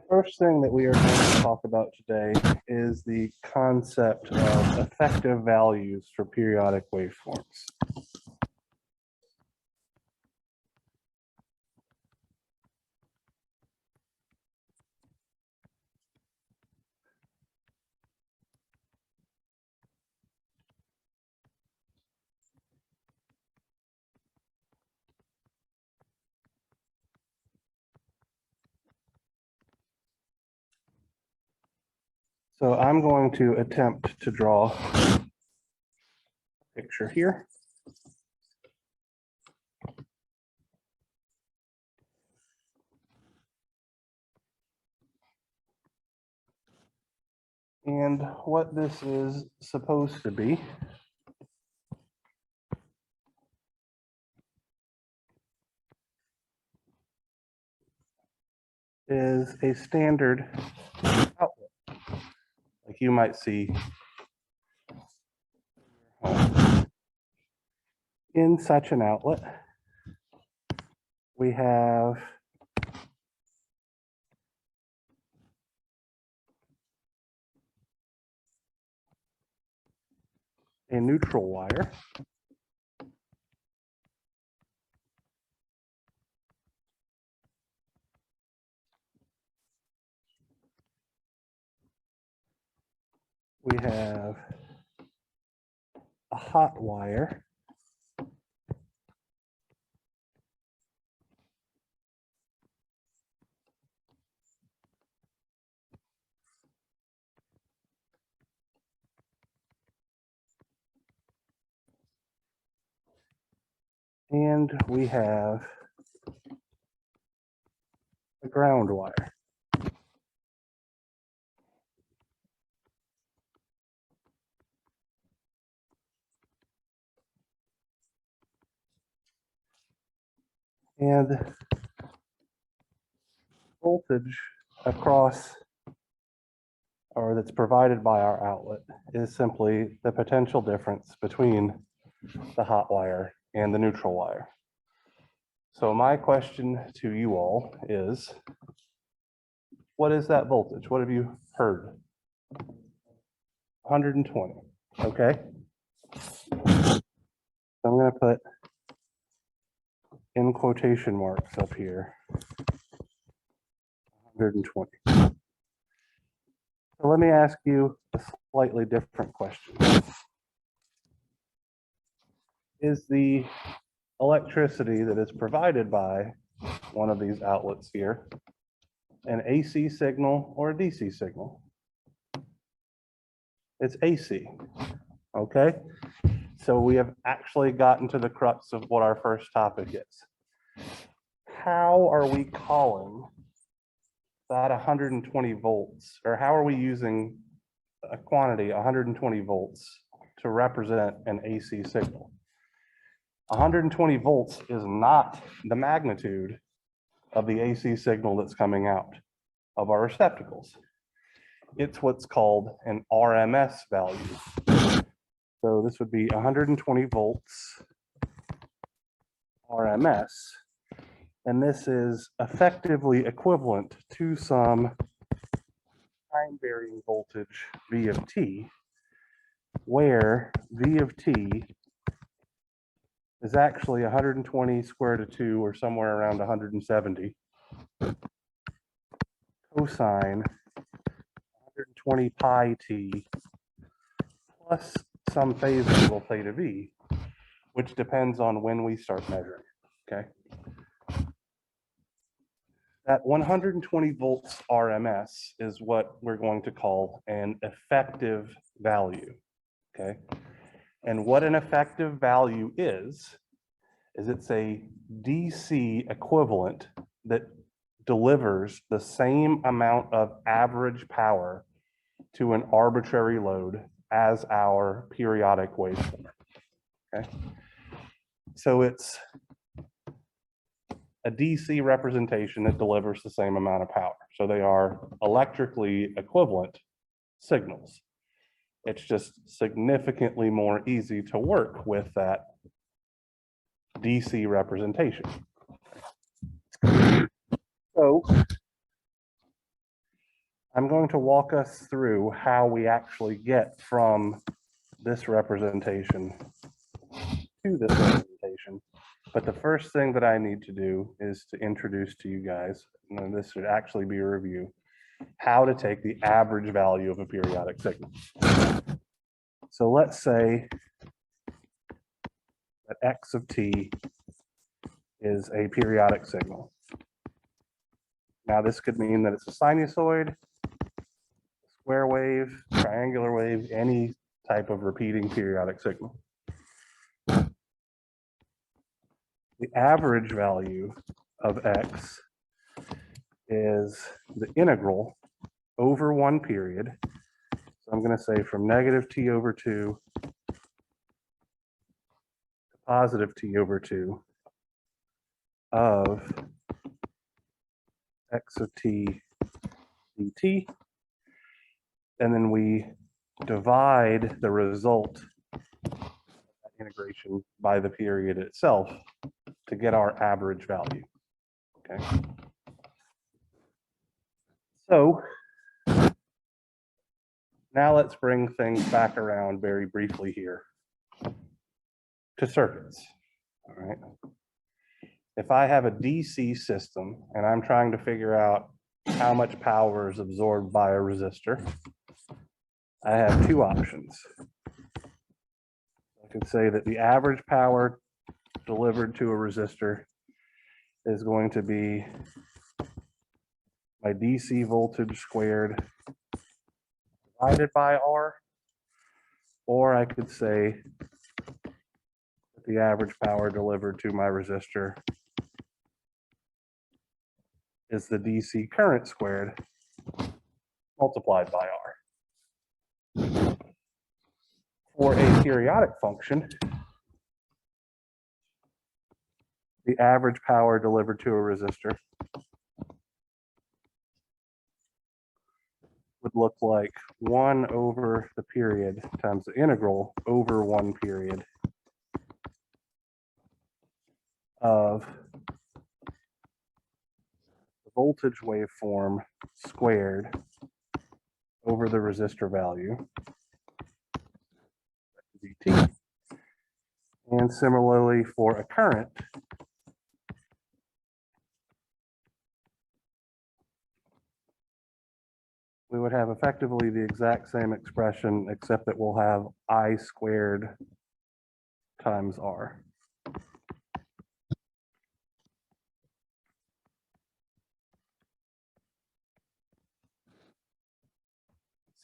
First thing that we are going to talk about today is the concept of effective values for periodic waveforms. So I'm going to attempt to draw a picture here. And what this is supposed to be is a standard outlet, like you might see in such an outlet. We have a neutral wire. We have a hot wire. And we have a ground wire. And voltage across, or that's provided by our outlet, is simply the potential difference between the hot wire and the neutral wire. So my question to you all is, what is that voltage? What have you heard? 120, okay? So I'm going to put in quotation marks up here, 120. So let me ask you a slightly different question. Is the electricity that is provided by one of these outlets here an AC signal or a DC signal? It's AC, okay? So we have actually gotten to the crux of what our first topic is. How are we calling that 120 volts, or how are we using a quantity 120 volts to represent an AC signal? 120 volts is not the magnitude of the AC signal that's coming out of our receptacles. It's what's called an RMS value. So this would be 120 volts RMS, and this is effectively equivalent to some time varying voltage V of t, where V of t is actually 120 square root of 2, or somewhere around 170, cosine 120 pi t plus some phase angle theta v, which depends on when we start measuring, okay? That 120 volts RMS is what we're going to call an effective value, okay? And what an effective value is it's a DC equivalent that delivers the same amount of average power to an arbitrary load as our periodic waveform, okay? So it's a DC representation that delivers the same amount of power. So they are electrically equivalent signals. It's just significantly more easy to work with that DC representation. So I'm going to walk us through how we actually get from this representation to this representation. But the first thing that I need to do is to introduce to you guys, and this should actually be a review, how to take the average value of a periodic signal. So let's say that x of t is a periodic signal. Now this could mean that it's a sinusoid, square wave, triangular wave, any type of repeating periodic signal. The average value of x is the integral over one period. So I'm going to say from negative t over 2 to positive t over 2 of x of t dt. And then we divide the result of that integration by the period itself to get our average value. Okay. So now let's bring things back around very briefly here to circuits. All right. If I have a DC system and I'm trying to figure out how much power is absorbed by a resistor, I have two options. I could say that the average power delivered to a resistor is going to be my DC voltage squared divided by R, or I could say that the average power delivered to my resistor is the DC current squared multiplied by R. For a periodic function, the average power delivered to a resistor would look like 1 over the period times the integral over one period of the voltage waveform squared over the resistor value dt. And similarly for a current, we would have effectively the exact same expression, except that we'll have I squared times R.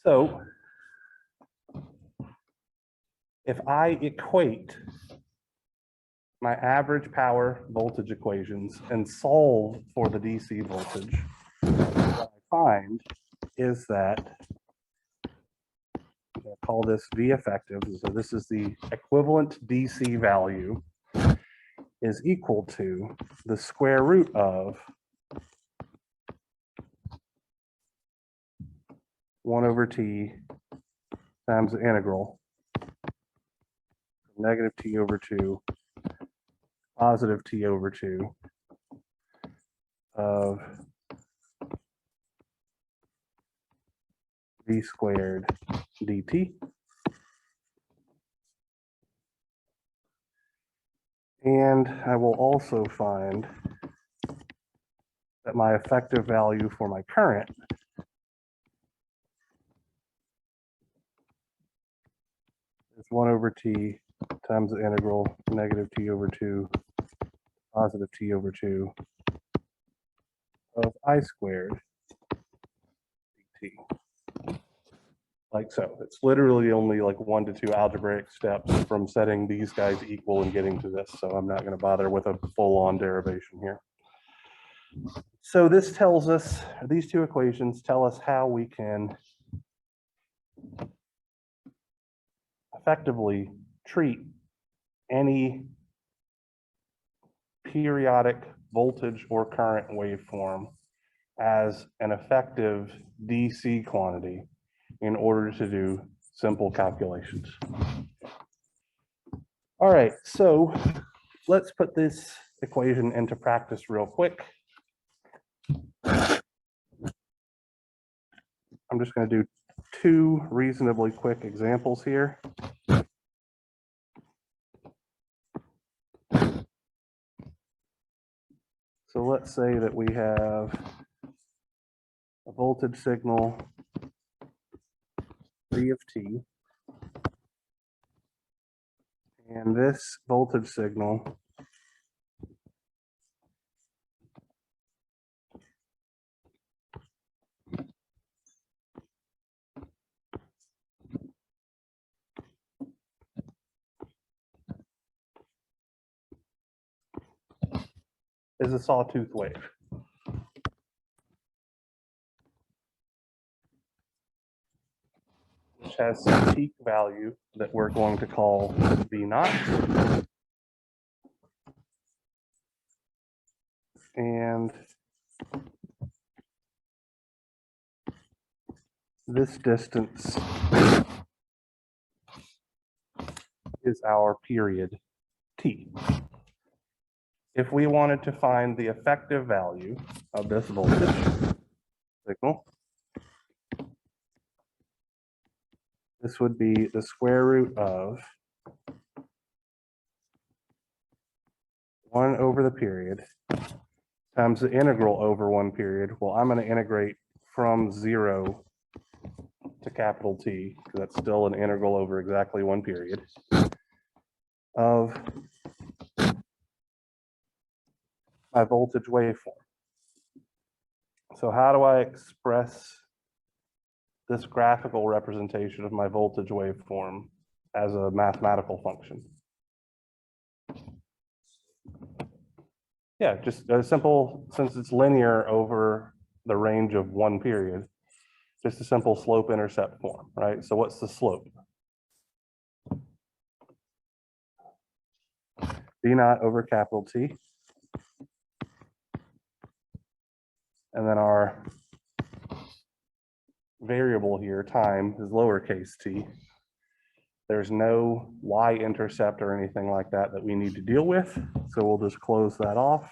So if I equate my average power voltage equations and solve for the DC voltage, what I find is that, I'll call this V effective, so this is the equivalent DC value, is equal to the square root of 1 over t times the integral from negative t over 2 positive t over 2 of v squared dt. And I will also find that my effective value for my current is 1 over t times the integral negative t over 2 positive t over 2 of I squared dt. Like so. It's literally only like 1 to 2 algebraic steps from setting these guys equal and getting to this. So I'm not going to bother with a full-on derivation here. So this tells us, these two equations tell us how we can effectively treat any periodic voltage or current waveform as an effective DC quantity in order to do simple calculations. All right, so let's put this equation into practice real quick. I'm just going to do two reasonably quick examples here. So let's say that we have a voltage signal V of t, and this voltage signal is a sawtooth wave. Which has some peak value that we're going to call V naught. And this distance is our period t. If we wanted to find the effective value of this voltage signal, this would be the square root of 1 over the period times the integral over 1 period. Well, I'm going to integrate from 0 to capital T, because that's still an integral over exactly 1 period, of my voltage waveform. So how do I express this graphical representation of my voltage waveform as a mathematical function? Yeah, just a simple, since it's linear over the range of 1 period, just a simple slope-intercept form, right? So what's the slope? V naught over capital T. And then our variable here, time, is lowercase t. There's no y-intercept or anything like that that we need to deal with, so we'll just close that off.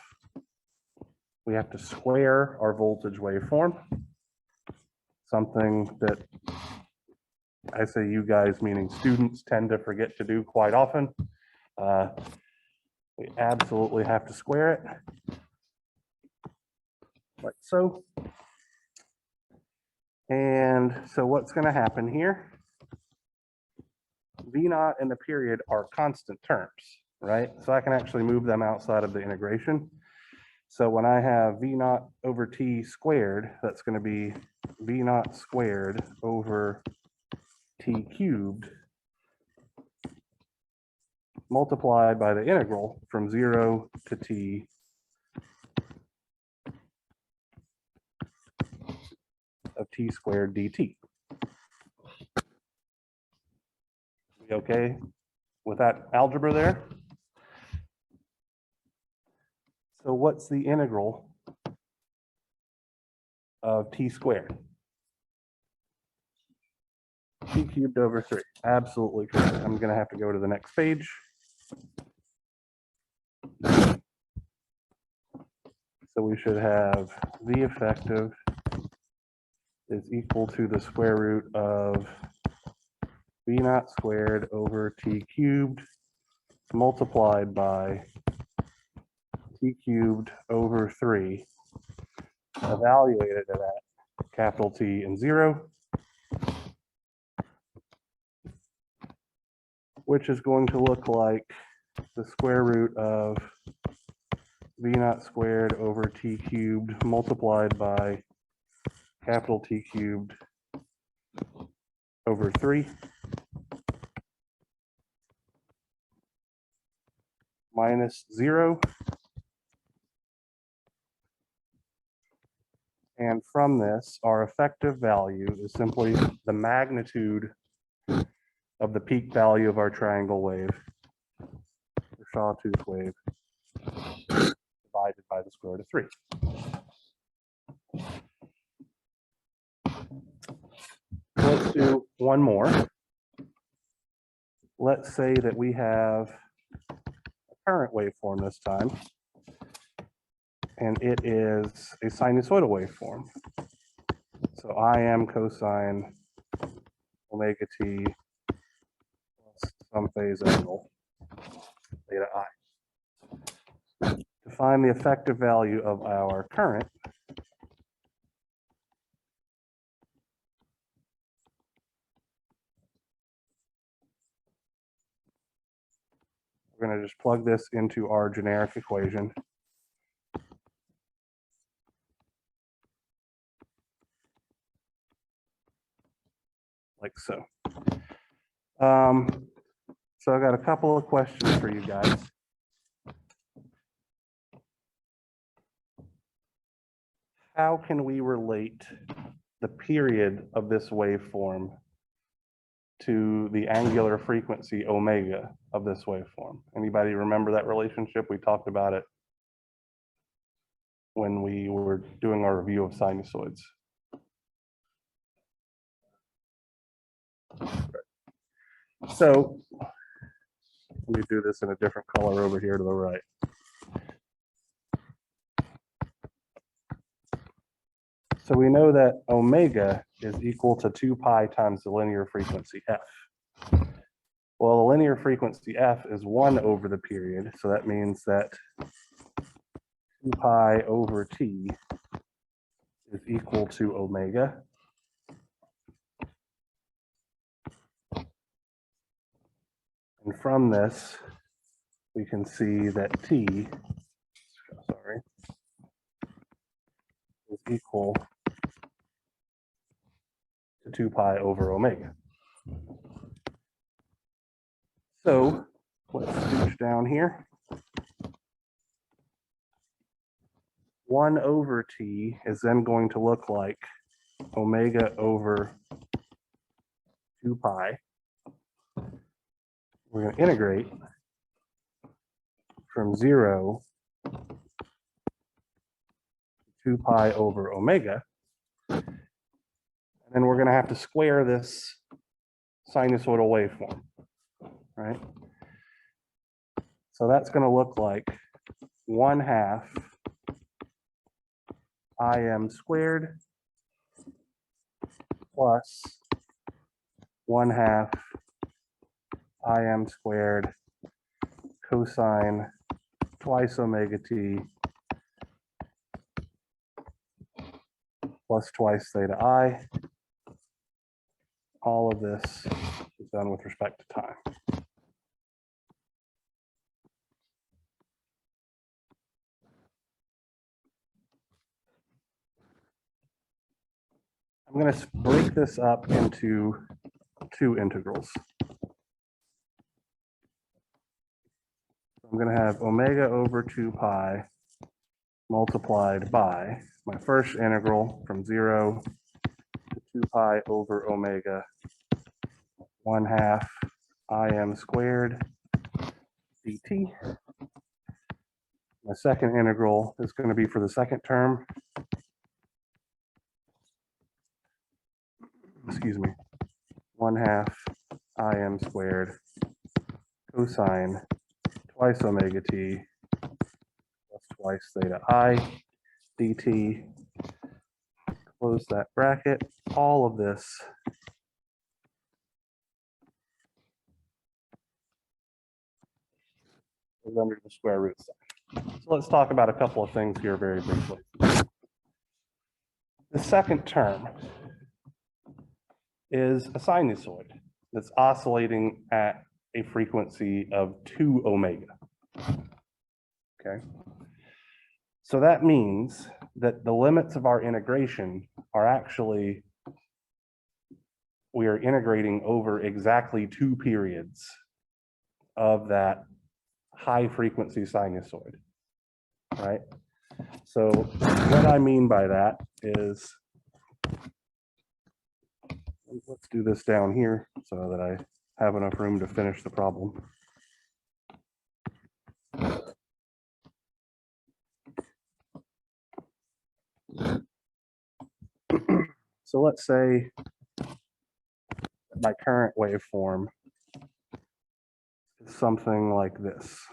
We have to square our voltage waveform, something that I say you guys, meaning students, tend to forget to do quite often. We absolutely have to square it, like so. And so what's going to happen here? V naught and the period are constant terms, right? So I can actually move them outside of the integration. So when I have V naught over T squared, that's going to be V naught squared over T cubed multiplied by the integral from 0 to T of T squared dt. We okay with that algebra there? So what's the integral of T squared? T cubed over 3. Absolutely correct. I'm going to have to go to the next page. So we should have V effective is equal to the square root of V naught squared over T cubed multiplied by T cubed over 3, evaluated at capital T and 0, which is going to look like the square root of V naught squared over T cubed multiplied by capital T cubed over 3 minus 0. And from this, our effective value is simply the magnitude of the peak value of our triangle wave, the sawtooth wave, divided by the square root of 3. Let's do one more. Let's say that we have a current waveform this time, and it is a sinusoidal waveform. So I am cosine omega t plus some phase angle theta I. To find the effective value of our current, we're going to just plug this into our generic equation. Like so. So I got a couple of questions for you guys. How can we relate the period of this waveform to the angular frequency omega of this waveform? Anybody remember that relationship? We talked about it when we were doing our review of sinusoids. So let me do this in a different color over here to the right. So we know that omega is equal to 2 pi times the linear frequency f. Well, the linear frequency f is 1 over the period, so that means that 2 pi over t is equal to omega. And from this, we can see that t, is equal to 2 pi over omega. So let's scooch down here. 1 over t is then going to look like omega over 2 pi. We're going to integrate from 0 to 2 pi over omega. And then we're going to have to square this sinusoidal waveform, right? So that's going to look like 1/2 Im squared plus 1/2 Im squared cosine twice omega t plus twice theta I. All of this is done with respect to time. I'm going to break this up into 2 integrals. I'm going to have omega over 2 pi multiplied by my first integral from 0 to 2 pi over omega 1/2 Im squared dt. My second integral is going to be for the second term. Excuse me, 1/2 Im squared cosine twice omega t plus twice theta I dt. Close that bracket. All of this is under the square root sign. So let's talk about a couple of things here very briefly. The second term is a sinusoid that's oscillating at a frequency of 2 omega. Okay. So that means that the limits of our integration are actually, we are integrating over exactly 2 periods of that high frequency sinusoid, right? So what I mean by that is, let's do this down here so that I have enough room to finish the problem. So let's say my current waveform is something like this.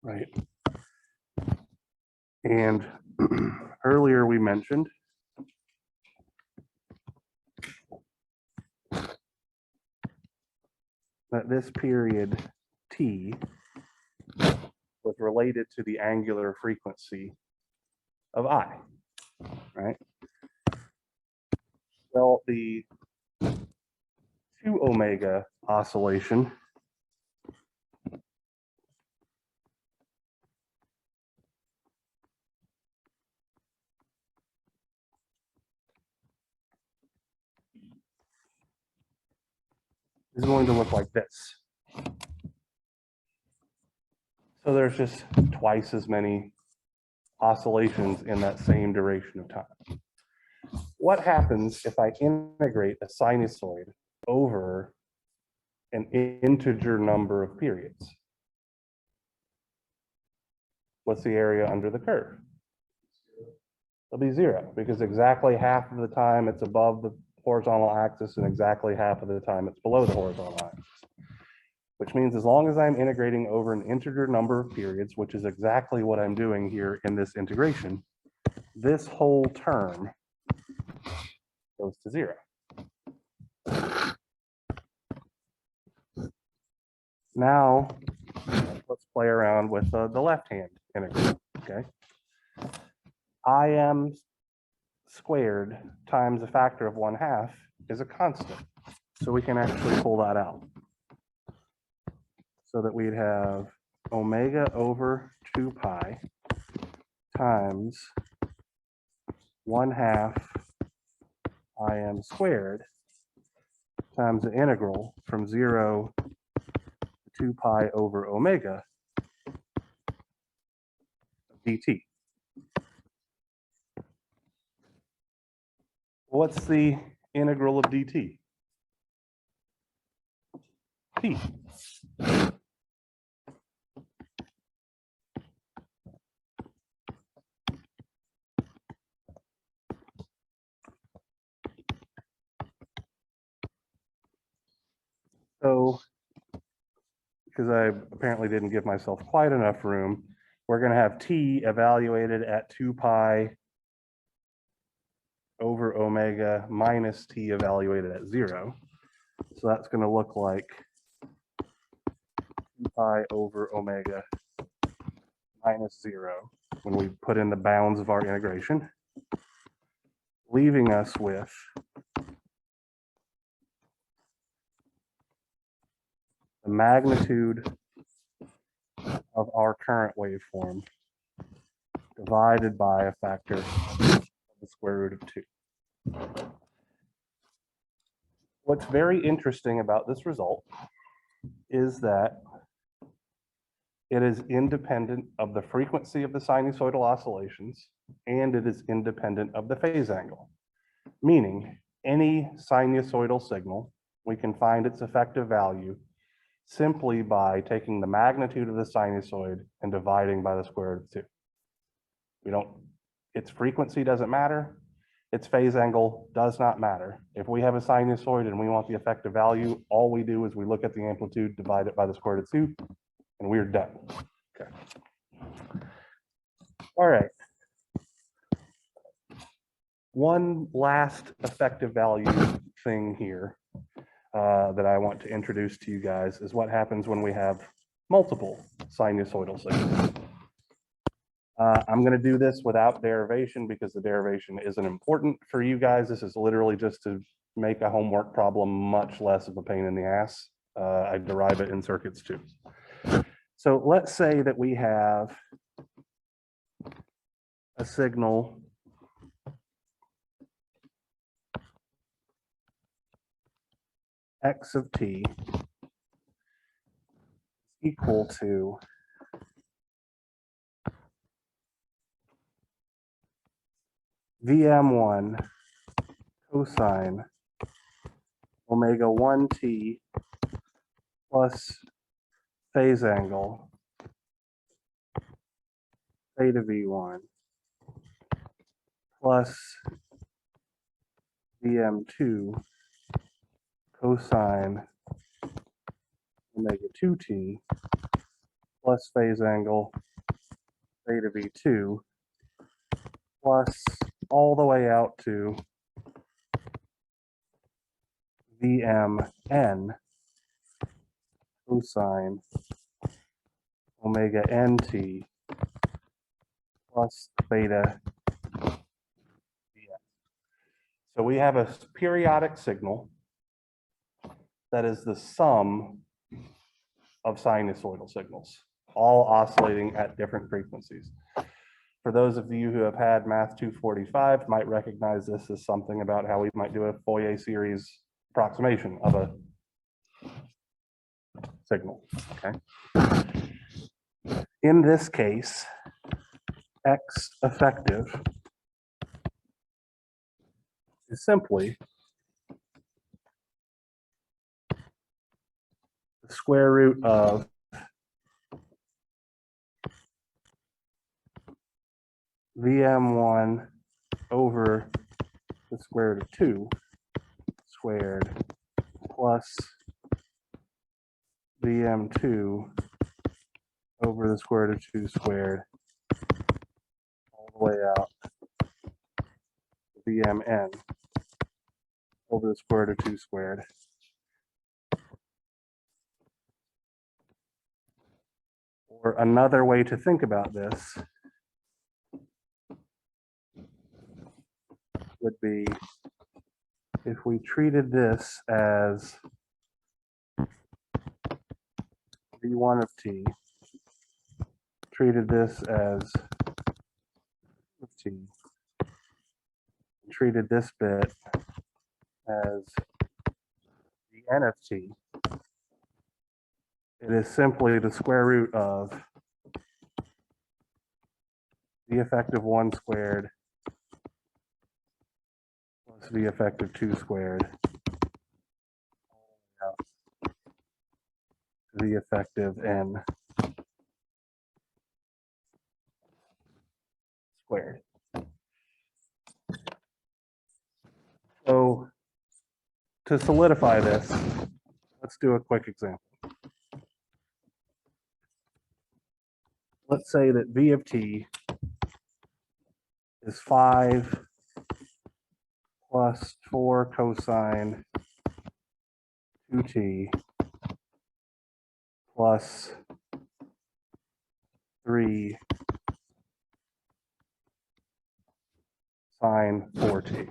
right? And earlier we mentioned that this period t was related to the angular frequency of I, right? Well, the 2 omega oscillation is going to look like this. So there's just twice as many oscillations in that same duration of time. What happens if I integrate a sinusoid over an integer number of periods? What's the area under the curve? It'll be 0, because exactly half of the time it's above the horizontal axis and exactly half of the time it's below the horizontal axis. Which means as long as I'm integrating over an integer number of periods, which is exactly what I'm doing here in this integration, this whole term goes to 0. Now, let's play around with the left-hand integral, okay? Im squared times a factor of 1/2 is a constant. So we can actually pull that out. So that we'd have omega over 2 pi times 1/2 Im squared times the integral from 0 to 2 pi over omega dt. What's the integral of dt? T. So, because I apparently didn't give myself quite enough room, we're going to have t evaluated at 2 pi over omega minus t evaluated at 0. So that's going to look like 2 pi over omega minus 0 when we put in the bounds of our integration, leaving us with the magnitude of our current waveform divided by a factor of the square root of 2. What's very interesting about this result is that it is independent of the frequency of the sinusoidal oscillations, and it is independent of the phase angle. Meaning, any sinusoidal signal, we can find its effective value simply by taking the magnitude of the sinusoid and dividing by the square root of 2. We don't, its frequency doesn't matter, its phase angle does not matter. If we have a sinusoid and we want the effective value, all we do is we look at the amplitude, divide it by the square root of 2, and we're done. Okay. All right. One last effective value thing here that I want to introduce to you guys is what happens when we have multiple sinusoidal signals. I'm going to do this without derivation because the derivation isn't important for you guys. This is literally just to make a homework problem much less of a pain in the ass. I derive it in circuits too. So let's say that we have a signal x of t equal to Vm1 cosine omega 1t plus phase angle theta V1 plus Vm2 cosine omega 2t plus phase angle theta V2 plus all the way out to Vmn cosine omega nt plus theta Vn. So we have a periodic signal that is the sum of sinusoidal signals, all oscillating at different frequencies. For those of you who have had Math 245 might recognize this as something about how we might do a Fourier series approximation of a signal, okay? In this case, X effective is simply the square root of Vm1 over the square root of 2 squared plus Vm2 over the square root of 2 squared all the way out to Vmn over the square root of 2 squared. Or another way to think about this would be if we treated this as V1 of t, treated this as of t, treated this bit as the n of t, it is simply the square root of v effective 1 squared plus v effective 2 squared v effective n squared. So to solidify this, let's do a quick example. Let's say that v of t is 5 plus 4 cosine 2t plus 3 sine 4t.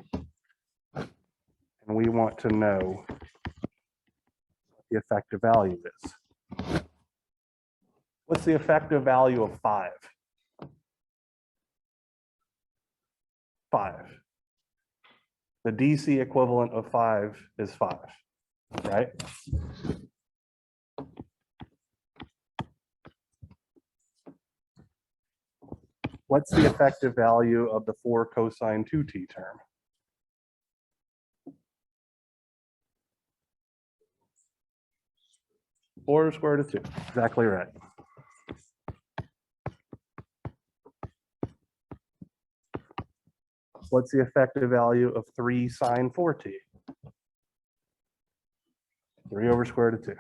And we want to know what the effective value is. What's the effective value of 5? 5. The DC equivalent of 5 is 5, right? What's the effective value of the 4 cosine 2t term? Or square root of 2, exactly right. What's the effective value of 3 sine 4t? 3 over square root of 2.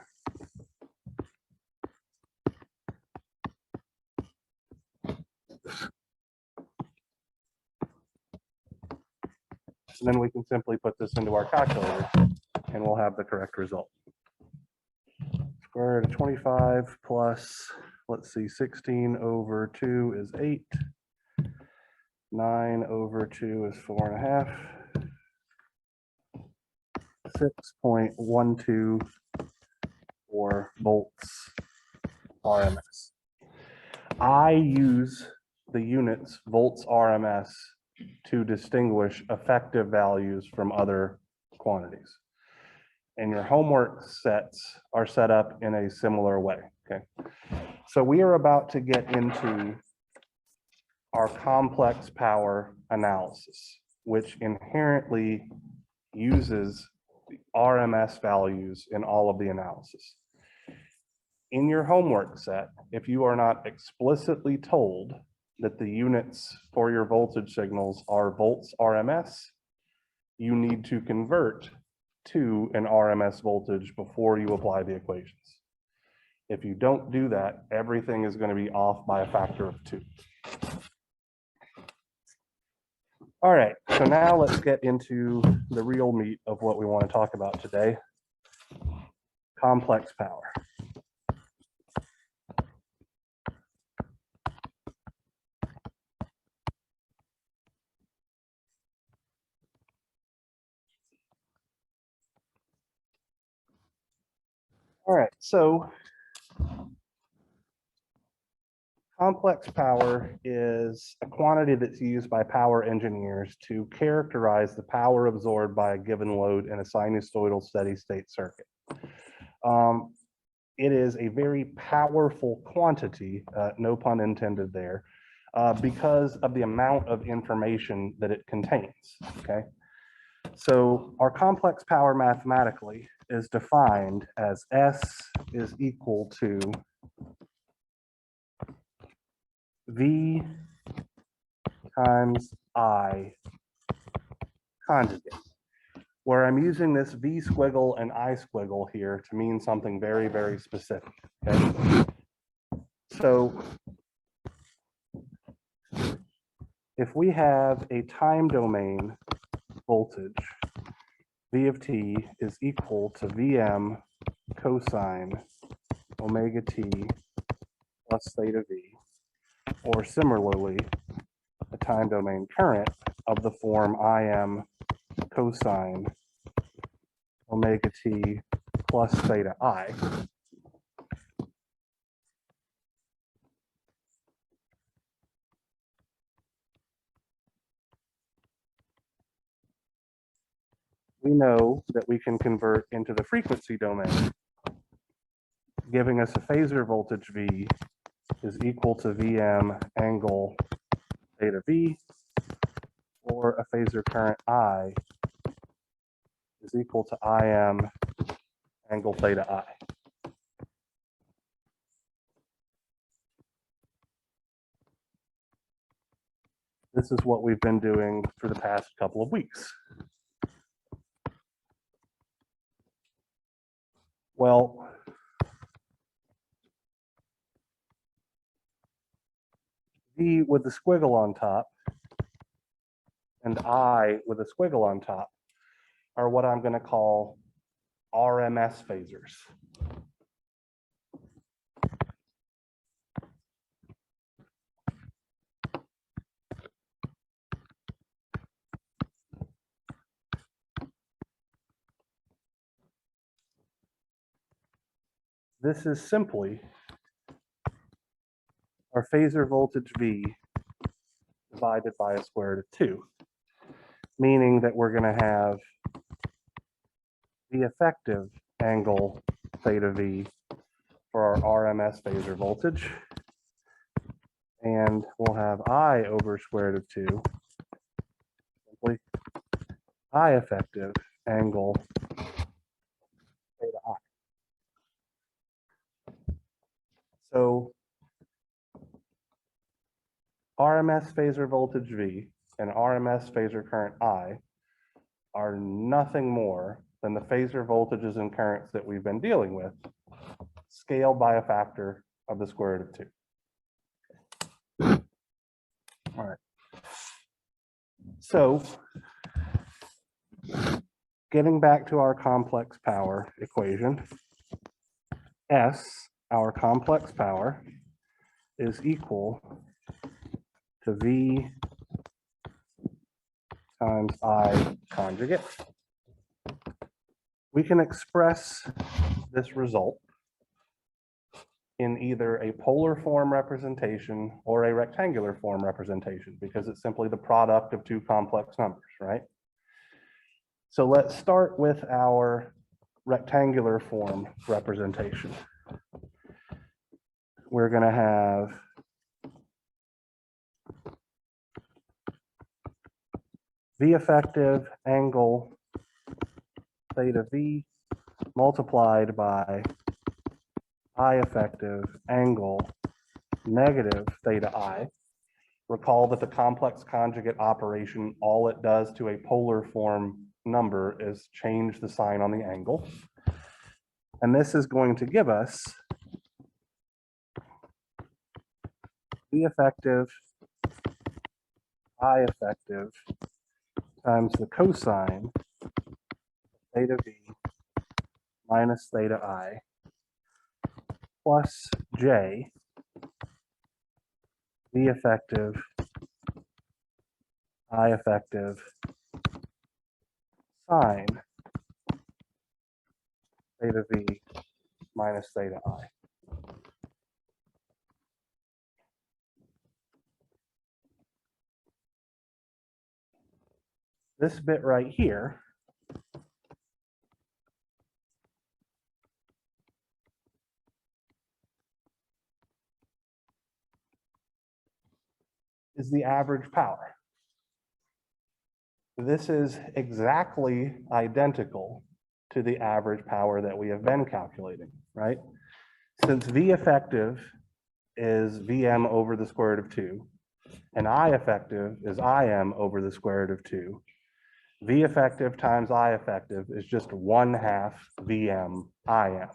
And then we can simply put this into our calculator and we'll have the correct result. Square root of 25 plus, let's see, 16 over 2 is 8. 9 over 2 is 4.5. 6.124 volts RMS. I use the units volts RMS to distinguish effective values from other quantities. And your homework sets are set up in a similar way, okay? So we are about to get into our complex power analysis, which inherently uses the RMS values in all of the analysis. In your homework set, if you are not explicitly told that the units for your voltage signals are volts RMS, you need to convert to an RMS voltage before you apply the equations. If you don't do that, everything is going to be off by a factor of 2. All right, so now let's get into the real meat of what we want to talk about today, complex power. All right, so complex power is a quantity that's used by power engineers to characterize the power absorbed by a given load in a sinusoidal steady state circuit. It is a very powerful quantity, no pun intended there, because of the amount of information that it contains, okay? So our complex power mathematically is defined as S is equal to V times I conjugate, where I'm using this V squiggle and I squiggle here to mean something very, very specific, okay? So if we have a time domain voltage, V of t is equal to Vm cosine omega t plus theta v, or similarly, a time domain current of the form Im cosine omega t plus theta I. We know that we can convert into the frequency domain, giving us a phasor voltage V is equal to Vm angle theta V, or a phasor current I is equal to Im angle theta I. This is what we've been doing for the past couple of weeks. Well, V with the squiggle on top and I with a squiggle on top are what I'm going to call RMS phasors. This is simply our phasor voltage V divided by a square root of 2, meaning that we're going to have the effective angle theta V for our RMS phasor voltage, and we'll have I over square root of 2, simply I effective angle theta I. So RMS phasor voltage V and RMS phasor current I are nothing more than the phasor voltages and currents that we've been dealing with, scaled by a factor of the square root of 2. All right. So getting back to our complex power equation, S, our complex power, is equal to V times I conjugate. We can express this result in either a polar form representation or a rectangular form representation, because it's simply the product of two complex numbers, right? So let's start with our rectangular form representation. We're going to have V effective angle theta V multiplied by I effective angle negative theta I. Recall that the complex conjugate operation, all it does to a polar form number is change the sign on the angle. And this is going to give us V effective, I effective times the cosine theta V minus theta I plus J V effective, I effective sine theta V minus theta I. This bit right here is the average power. This is exactly identical to the average power that we have been calculating, right? Since V effective is Vm over the square root of 2, and I effective is Im over the square root of 2, V effective times I effective is just 1/2 Vm Im.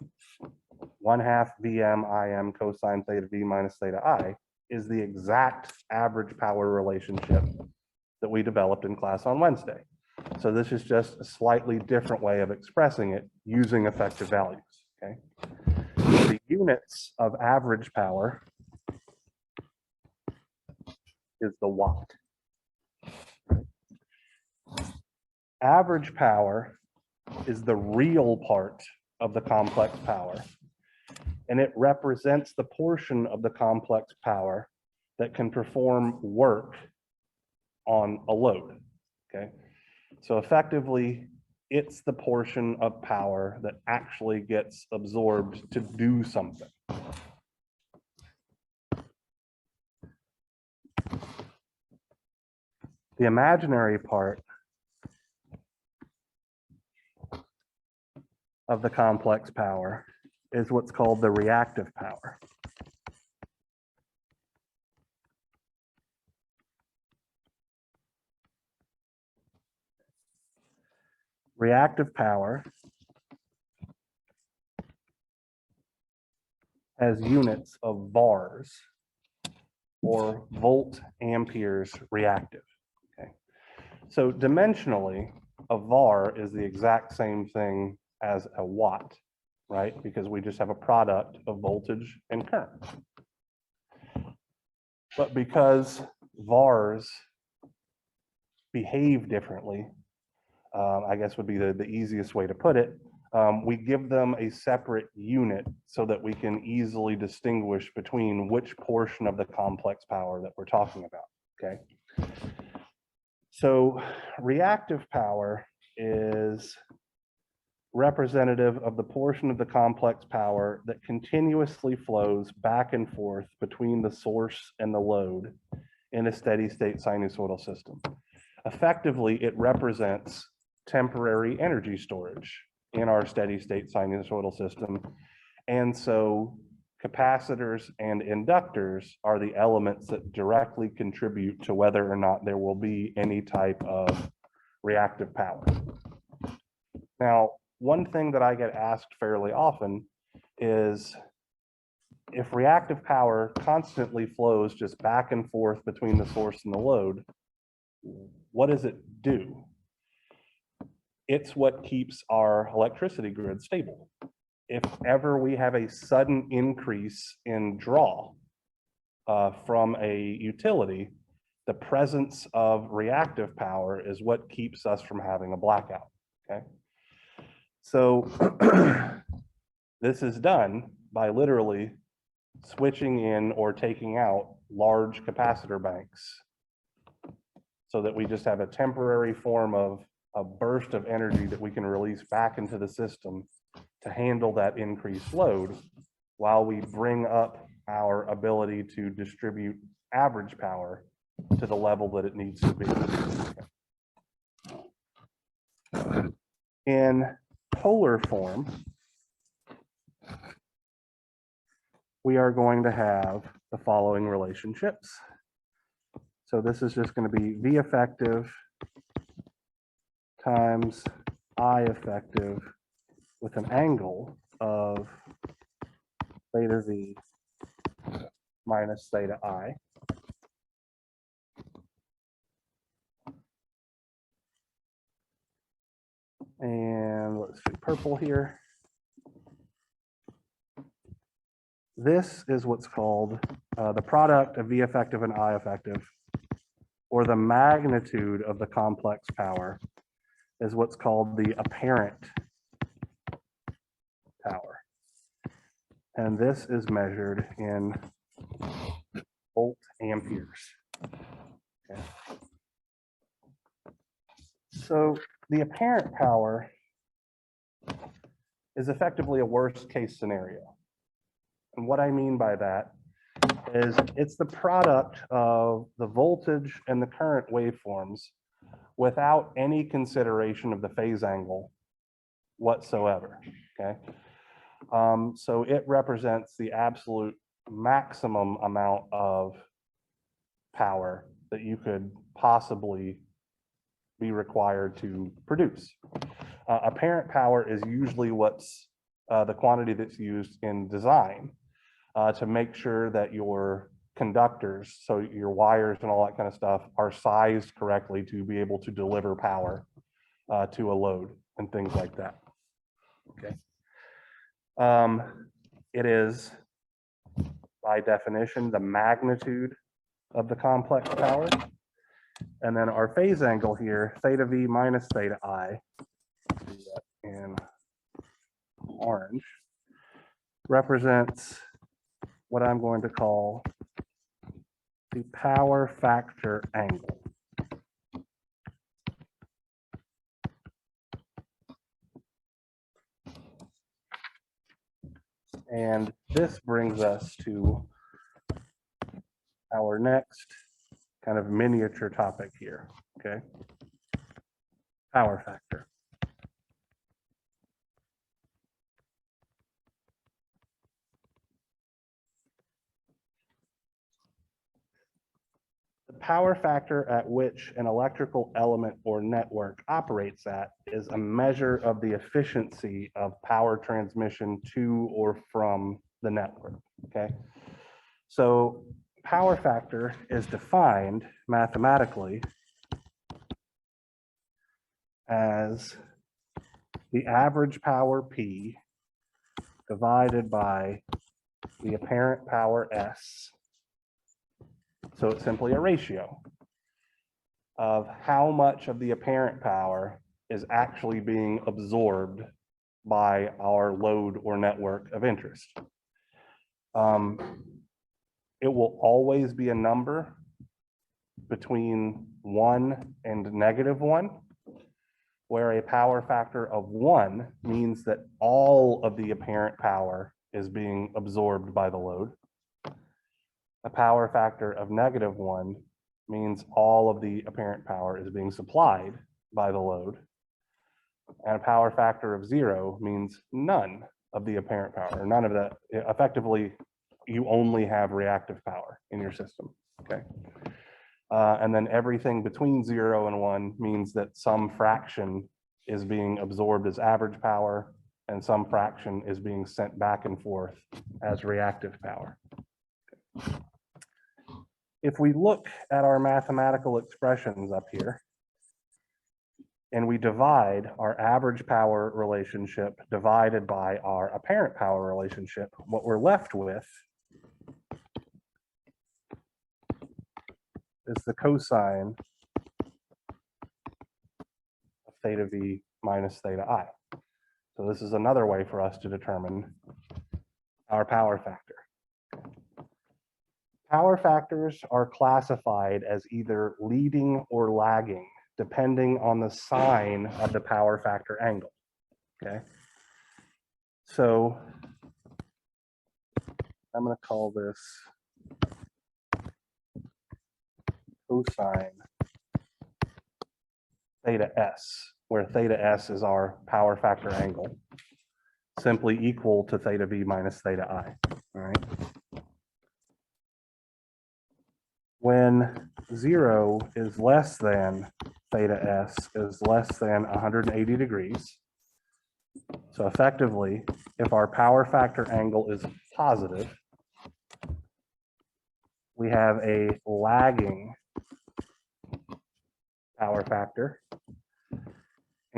1/2 Vm Im cosine theta V minus theta I is the exact average power relationship that we developed in class on Wednesday. So this is just a slightly different way of expressing it using effective values, okay? The units of average power is the watt. Average power is the real part of the complex power, and it represents the portion of the complex power that can perform work on a load, okay? So effectively, it's the portion of power that actually gets absorbed to do something. The imaginary part of the complex power is what's called the reactive power. Reactive power has units of VARs, or volt amperes reactive. Okay, so dimensionally, a VAR is the exact same thing as a watt, right? Because we just have a product of voltage and current. But because VARs behave differently, I guess would be the easiest way to put it, we give them a separate unit so that we can easily distinguish between which portion of the complex power that we're talking about, okay? So reactive power is representative of the portion of the complex power that continuously flows back and forth between the source and the load in a steady state sinusoidal system. Effectively, it represents temporary energy storage in our steady state sinusoidal system. And so capacitors and inductors are the elements that directly contribute to whether or not there will be any type of reactive power. Now, one thing that I get asked fairly often is, if reactive power constantly flows just back and forth between the source and the load, what does it do? It's what keeps our electricity grid stable. If ever we have a sudden increase in draw from a utility, the presence of reactive power is what keeps us from having a blackout, okay? So this is done by literally switching in or taking out large capacitor banks so that we just have a temporary form of a burst of energy that we can release back into the system to handle that increased load while we bring up our ability to distribute average power to the level that it needs to be. In polar form, we are going to have the following relationships. So this is just going to be V effective times I effective with an angle of theta V minus theta I. And let's do purple here. This is what's called the product of V effective and I effective, or the magnitude of the complex power is what's called the apparent power. And this is measured in volt amperes. Okay. So the apparent power is effectively a worst case scenario. And what I mean by that is it's the product of the voltage and the current waveforms without any consideration of the phase angle whatsoever, okay? So it represents the absolute maximum amount of power that you could possibly be required to produce. Apparent power is usually what's the quantity that's used in design to make sure that your conductors, so your wires and all that kind of stuff, are sized correctly to be able to deliver power to a load and things like that. Okay. It is, by definition, the magnitude of the complex power. And then our phase angle here, theta V minus theta I, do that in orange, represents what I'm going to call the power factor angle. And this brings us to our next kind of miniature topic here, okay? Power factor. The power factor at which an electrical element or network operates at is a measure of the efficiency of power transmission to or from the network, okay? So power factor is defined mathematically as the average power P divided by the apparent power S. So it's simply a ratio of how much of the apparent power is actually being absorbed by our load or network of interest. It will always be a number between 1 and -1, where a power factor of 1 means that all of the apparent power is being absorbed by the load. A power factor of -1 means all of the apparent power is being supplied by the load. And a power factor of 0 means none of the apparent power, or none of that. Effectively, you only have reactive power in your system, okay? And then everything between 0 and 1 means that some fraction is being absorbed as average power and some fraction is being sent back and forth as reactive power. If we look at our mathematical expressions up here and we divide our average power relationship divided by our apparent power relationship, what we're left with is the cosine of theta V minus theta I. So this is another way for us to determine our power factor. Power factors are classified as either leading or lagging, depending on the sign of the power factor angle, okay? So I'm going to call this cosine theta S, where theta S is our power factor angle, simply equal to theta V minus theta I, all right? When 0 is less than theta S is less than 180 degrees. So effectively, if our power factor angle is positive, we have a lagging power factor.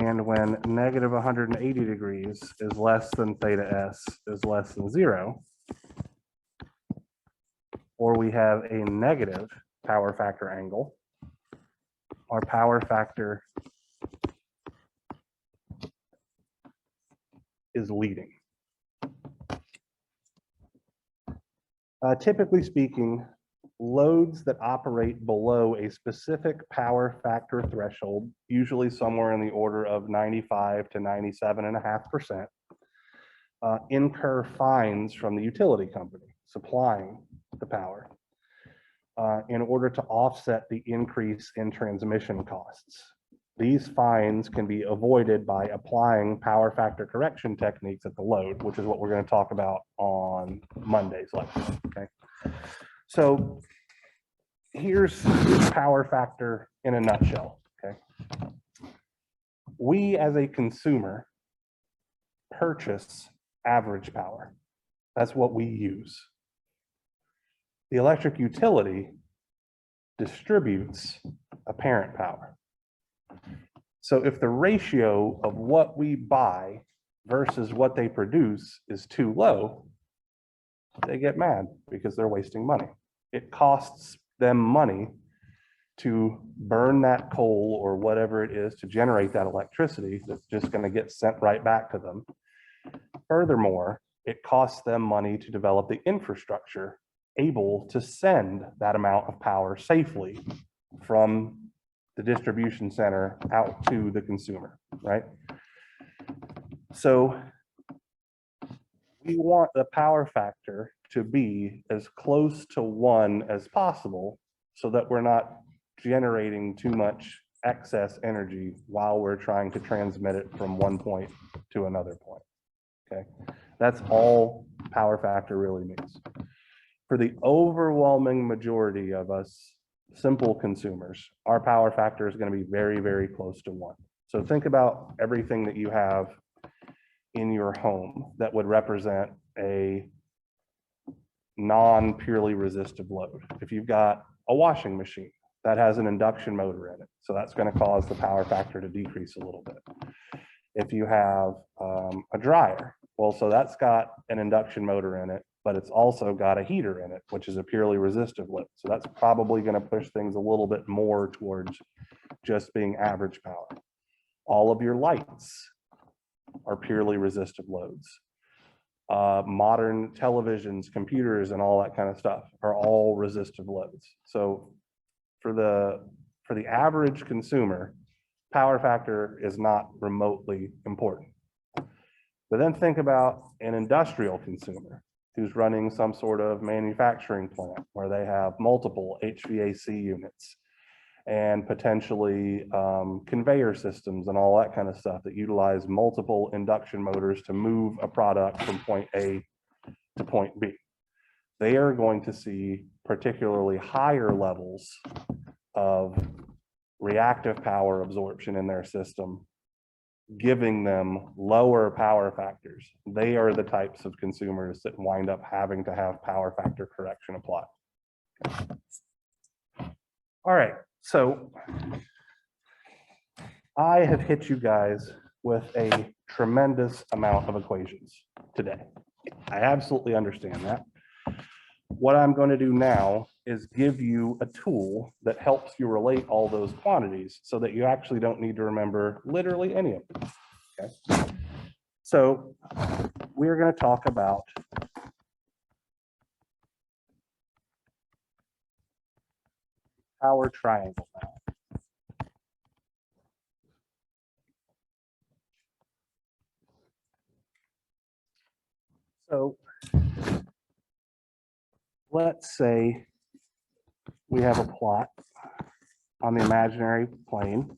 And when negative 180 degrees is less than theta S is less than 0, or we have a negative power factor angle, our power factor is leading. Typically speaking, loads that operate below a specific power factor threshold, usually somewhere in the order of 95 to 97.5%, incur fines from the utility company supplying the power in order to offset the increase in transmission costs. These fines can be avoided by applying power factor correction techniques at the load, which is what we're going to talk about on Monday's lecture. Okay, so here's power factor in a nutshell. Okay, we as a consumer purchase average power. That's what we use. The electric utility distributes apparent power. So if the ratio of what we buy versus what they produce is too low, they get mad because they're wasting money. It costs them money to burn that coal or whatever it is to generate that electricity that's just going to get sent right back to them. Furthermore, it costs them money to develop the infrastructure able to send that amount of power safely from the distribution center out to the consumer, right? So we want the power factor to be as close to 1 as possible so that we're not generating too much excess energy while we're trying to transmit it from one point to another point. Okay, that's all power factor really means. For the overwhelming majority of us simple consumers, our power factor is going to be very, very close to 1. So think about everything that you have in your home that would represent a non-purely resistive load. If you've got a washing machine that has an induction motor in it, so that's going to cause the power factor to decrease a little bit. If you have a dryer, well, so that's got an induction motor in it, but it's also got a heater in it, which is a purely resistive load. So that's probably going to push things a little bit more towards just being average power. All of your lights are purely resistive loads. Modern televisions, computers, and all that kind of stuff are all resistive loads. So for the average consumer, power factor is not remotely important. But then think about an industrial consumer who's running some sort of manufacturing plant where they have multiple HVAC units and potentially conveyor systems and all that kind of stuff that utilize multiple induction motors to move a product from point A to point B. They are going to see particularly higher levels of reactive power absorption in their system, giving them lower power factors. They are the types of consumers that wind up having to have power factor correction applied. All right, so I have hit you guys with a tremendous amount of equations today. I absolutely understand that. What I'm going to do now is give you a tool that helps you relate all those quantities so that you actually don't need to remember literally any of them. Okay. So we're going to talk about power triangle now. So let's say we have a plot on the imaginary plane.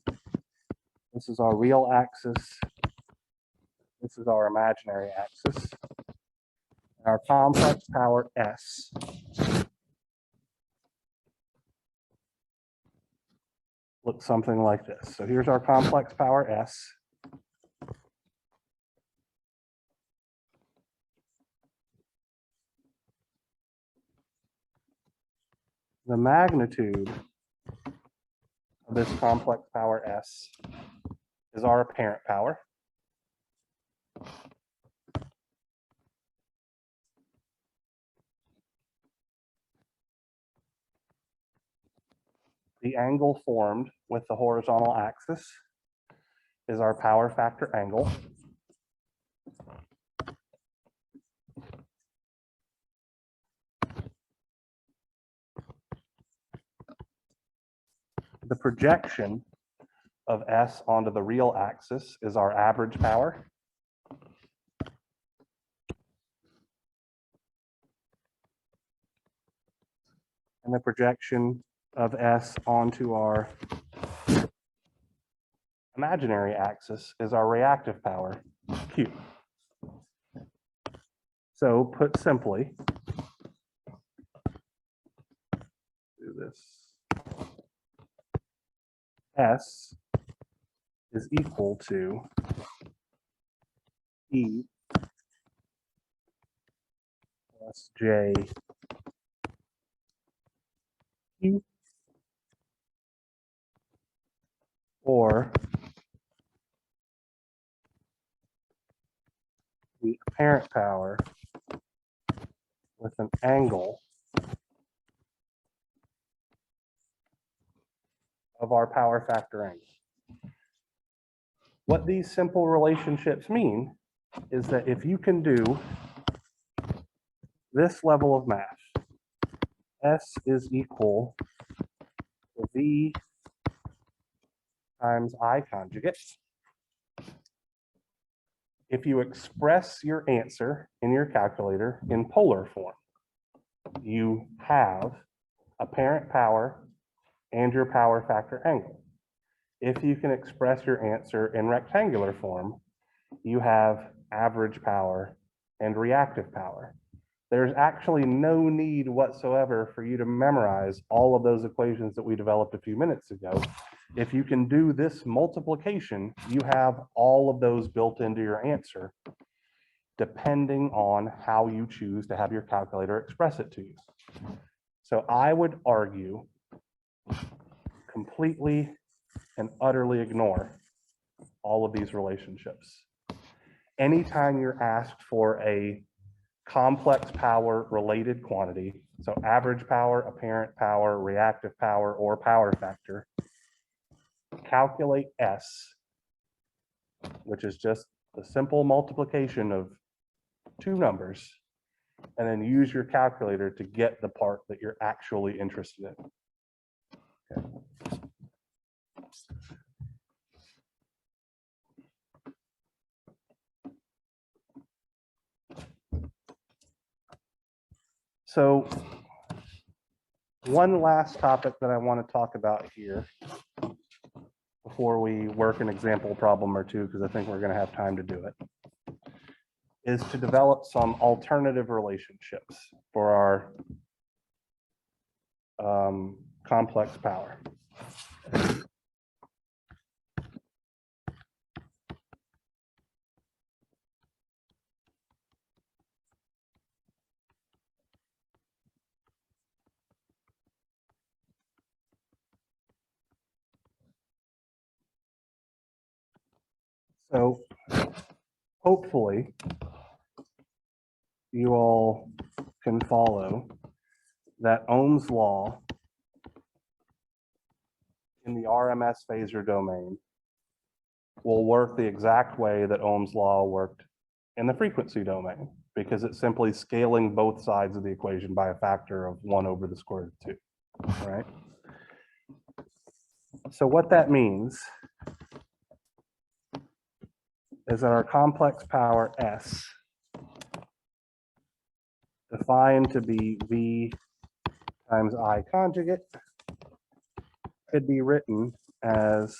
This is our real axis. This is our imaginary axis. Our complex power S looks something like this. So here's our complex power S. The magnitude of this complex power S is our apparent power. The angle formed with the horizontal axis is our power factor angle. The projection of S onto the real axis is our average power. And the projection of S onto our imaginary axis is our reactive power, Q. So put simply, do this, S is equal to E plus J Q, or the apparent power with an angle of our power factor angle. What these simple relationships mean is that if you can do this level of math, S is equal to V times I conjugate. If you express your answer in your calculator in polar form, you have apparent power and your power factor angle. If you can express your answer in rectangular form, you have average power and reactive power. There's actually no need whatsoever for you to memorize all of those equations that we developed a few minutes ago. If you can do this multiplication, you have all of those built into your answer, depending on how you choose to have your calculator express it to you. So I would argue completely and utterly ignore all of these relationships. Anytime you're asked for a complex power related quantity, so average power, apparent power, reactive power, or power factor, calculate S, which is just the simple multiplication of two numbers, and then use your calculator to get the part that you're actually interested in. Okay. So one last topic that I want to talk about here before we work an example problem or two, because I think we're going to have time to do it, is to develop some alternative relationships for our complex power. So hopefully you all can follow that Ohm's law in the RMS phasor domain will work the exact way that Ohm's law worked in the frequency domain, because it's simply scaling both sides of the equation by a factor of 1 over the square root of 2, right? So what that means is that our complex power S, defined to be V times I conjugate, could be written as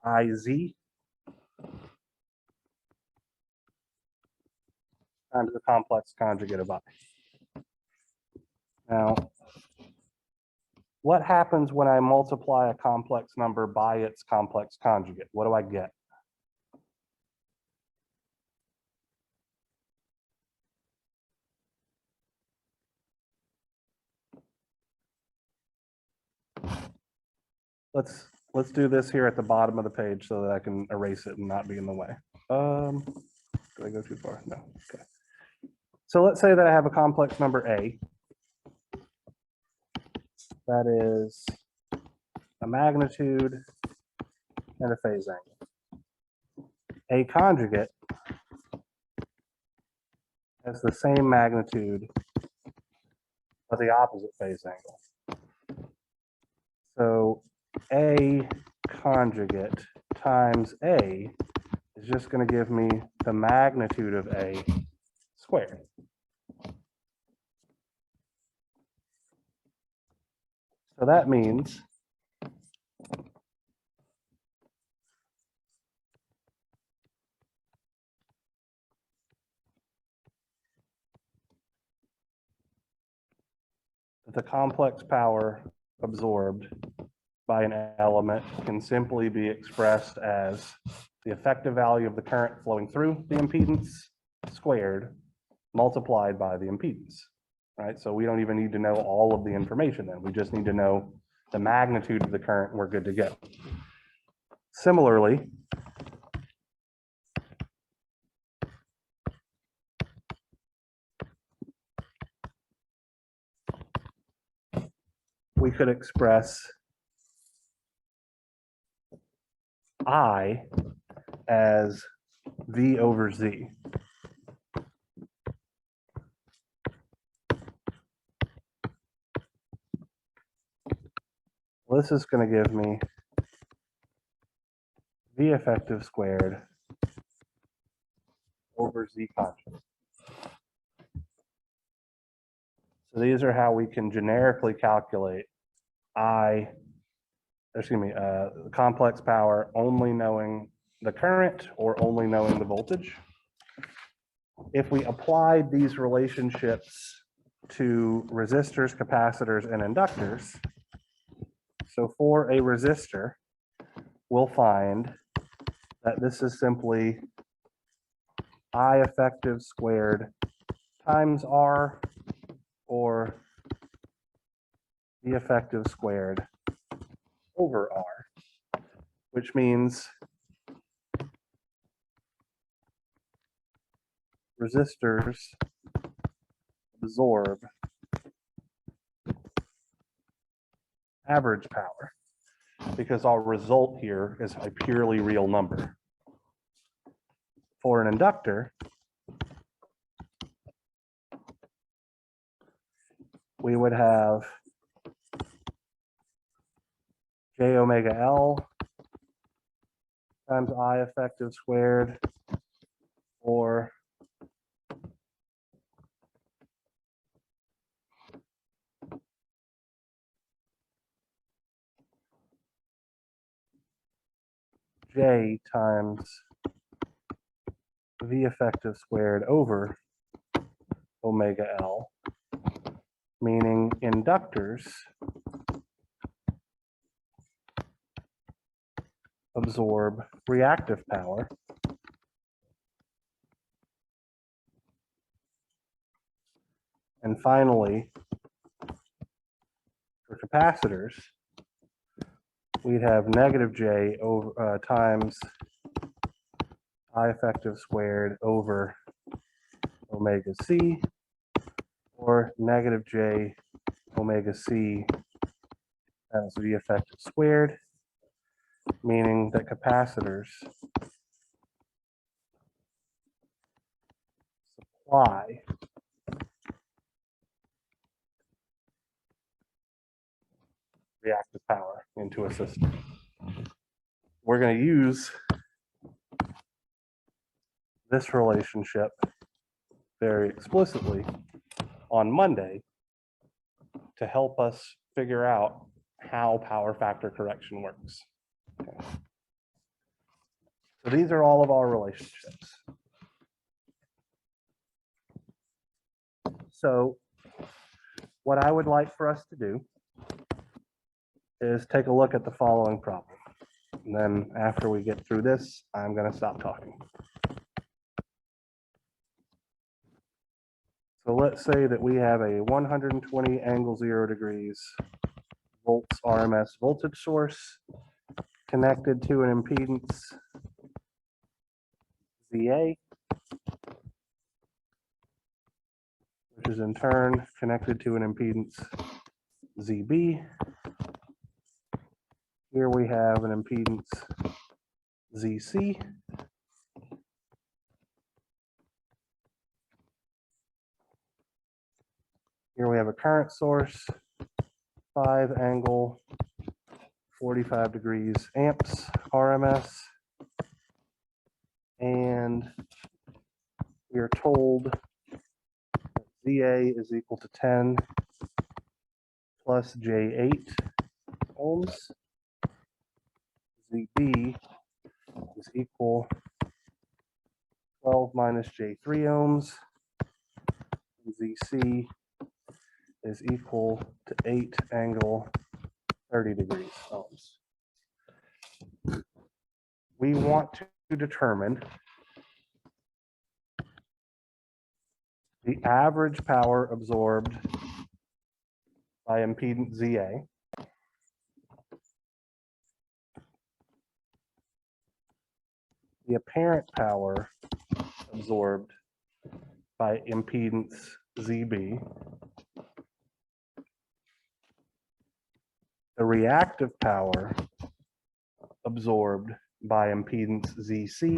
IZ times the complex conjugate of I. Now, what happens when I multiply a complex number by its complex conjugate? What do I get? let's do this here at the bottom of the page so that I can erase it and not be in the way. Did I go too far? No. Okay. So let's say that I have a complex number A that is a magnitude and a phase angle. A conjugate has the same magnitude but the opposite phase angle. So A conjugate times A is just going to give me the magnitude of A squared. So that means that the complex power absorbed by an element can simply be expressed as the effective value of the current flowing through the impedance squared multiplied by the impedance, right? So we don't even need to know all of the information then. We just need to know the magnitude of the current and we're good to go. Similarly, we could express I as V over Z. Well, this is going to give me V effective squared over Z conjugate. So these are how we can generically calculate complex power only knowing the current or only knowing the voltage. If we applied these relationships to resistors, capacitors, and inductors, so for a resistor, we'll find that this is simply I effective squared times R, or V effective squared over R, which means resistors absorb average power because our result here is a purely real number. For an inductor, we would have J omega L times I effective squared, or J times V effective squared over omega L, meaning inductors absorb reactive power. And finally, for capacitors, we'd have negative J over times I effective squared over omega C, or negative J omega C times V effective squared, meaning that capacitors supply reactive power into a system. We're going to use this relationship very explicitly on Monday to help us figure out how power factor correction works. Okay. So these are all of our relationships. So what I would like for us to do is take a look at the following problem. And then after we get through this, I'm going to stop talking. So let's say that we have a 120 angle 0 degrees volts RMS voltage source connected to an impedance ZA, which is in turn connected to an impedance ZB. Here we have an impedance ZC. Here we have a current source, 5 angle 45 degrees amps RMS. And we are told that ZA is equal to 10 plus J8 ohms. ZB is equal 12 minus J3 ohms. ZC is equal to 8 angle 30 degrees ohms. We want to determine the average power absorbed by impedance ZA the apparent power absorbed by impedance ZB, the reactive power absorbed by impedance ZC,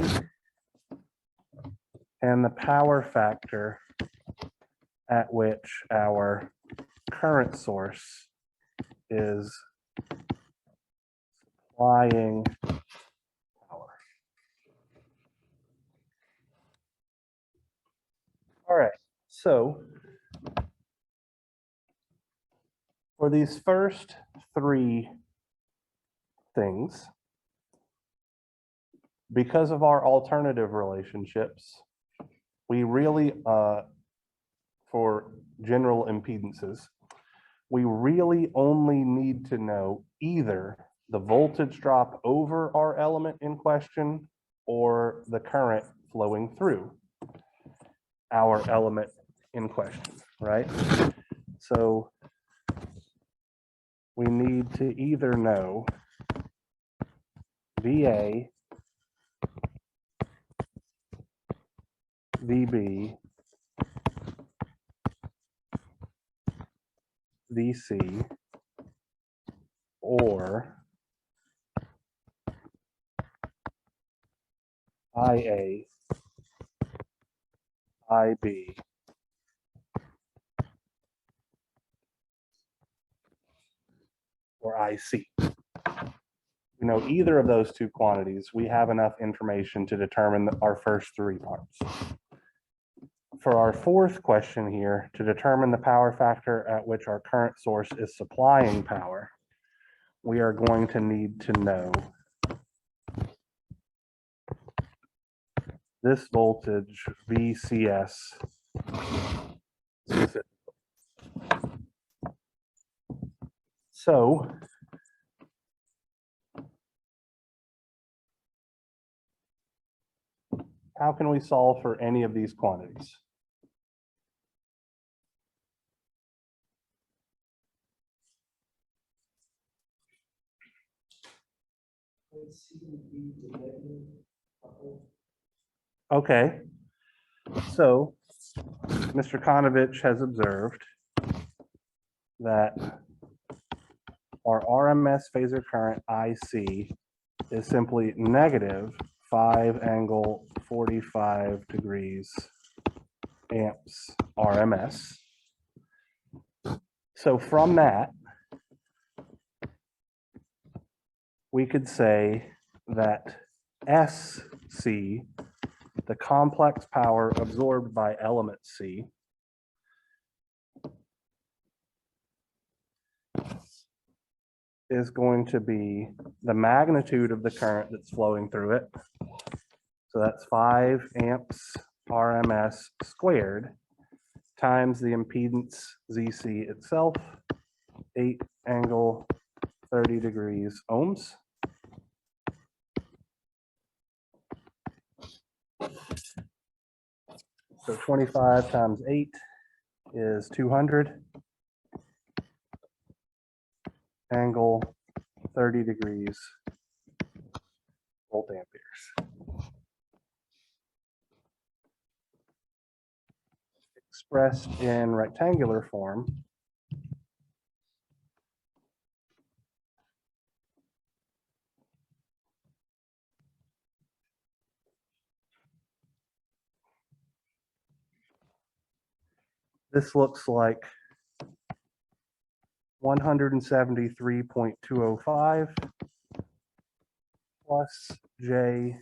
and the power factor at which our current source is supplying power. All right, so for these first three things, because of our alternative relationships, we really, for general impedances, we really only need to know either the voltage drop over our element in question or the current flowing through our element in question, right? So we need to either know VA, VB, VC, or IA, IB, or IC. You know, either of those two quantities, we have enough information to determine our first three parts. For our fourth question here, to determine the power factor at which our current source is supplying power, we are going to need to know this voltage VCS specifically. So how can we solve for any of these quantities? Okay, so Mr. Konovich has observed that our RMS phasor current IC is simply negative 5 angle 45 degrees amps RMS. So from that, we could say that SC, the complex power absorbed by element C, is going to be the magnitude of the current that's flowing through it. So that's 5 amps RMS squared times the impedance ZC itself, 8 angle 30 degrees ohms. So 25 times 8 is 200. angle 30 degrees volt amperes. Expressed in rectangular form, this looks like 173.205 plus J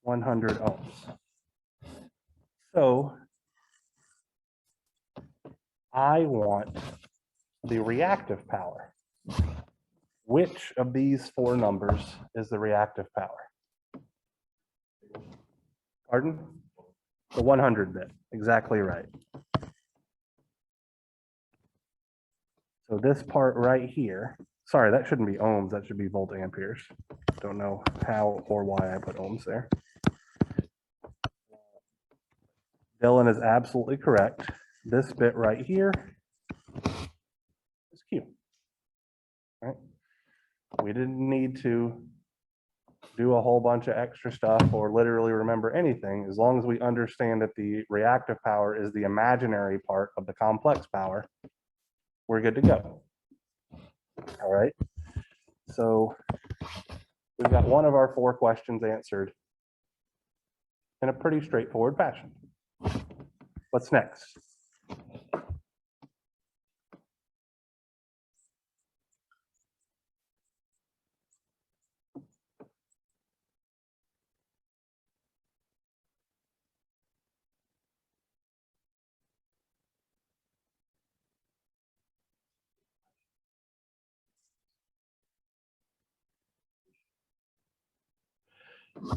100 ohms. So I want the reactive power. Which of these four numbers is the reactive power? Pardon? The 100 bit, exactly right. So this part right here, sorry, that shouldn't be ohms, that should be volt amperes. Don't know how or why I put ohms there. Dylan is absolutely correct. This bit right here is Q. Right? We didn't need to do a whole bunch of extra stuff or literally remember anything. As long as we understand that the reactive power is the imaginary part of the complex power, we're good to go. All right. So we've got one of our four questions answered in a pretty straightforward fashion. What's next?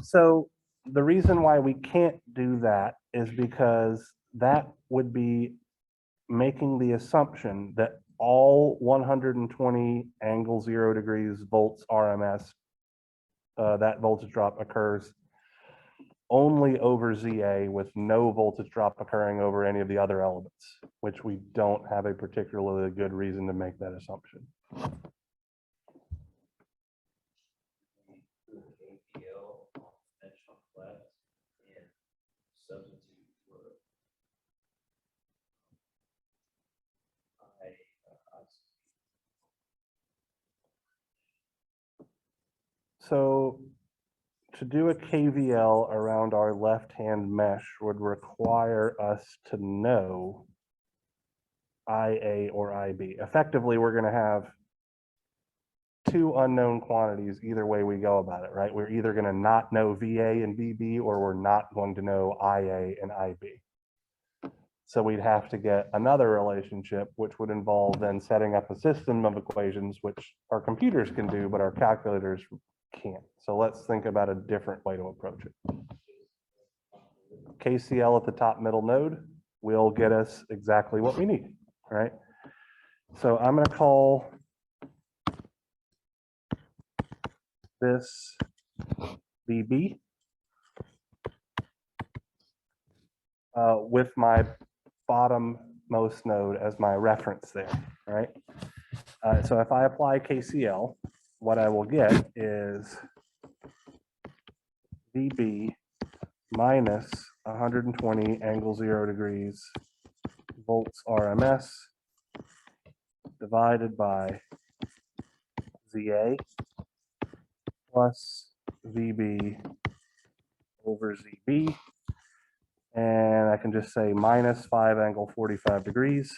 So the reason why we can't do that is because that would be making the assumption that all 120 angle 0 degrees volts RMS, that voltage drop occurs only over ZA with no voltage drop occurring over any of the other elements, which we don't have a particularly good reason to make that assumption. So to do a KVL around our left-hand mesh would require us to know IA or IB. Effectively, we're going to have two unknown quantities either way we go about it, right? We're either going to not know VA and VB, or we're not going to know IA and IB. So we'd have to get another relationship, which would involve then setting up a system of equations, which our computers can do, but our calculators can't. So let's think about a different way to approach it. KCL at the top middle node will get us exactly what we need, right? So I'm going to call this VB with my bottommost node as my reference there, right? So if I apply KCL, what I will get is VB minus 120 angle 0 degrees volts RMS divided by ZA plus VB over ZB. And I can just say minus 5 angle 45 degrees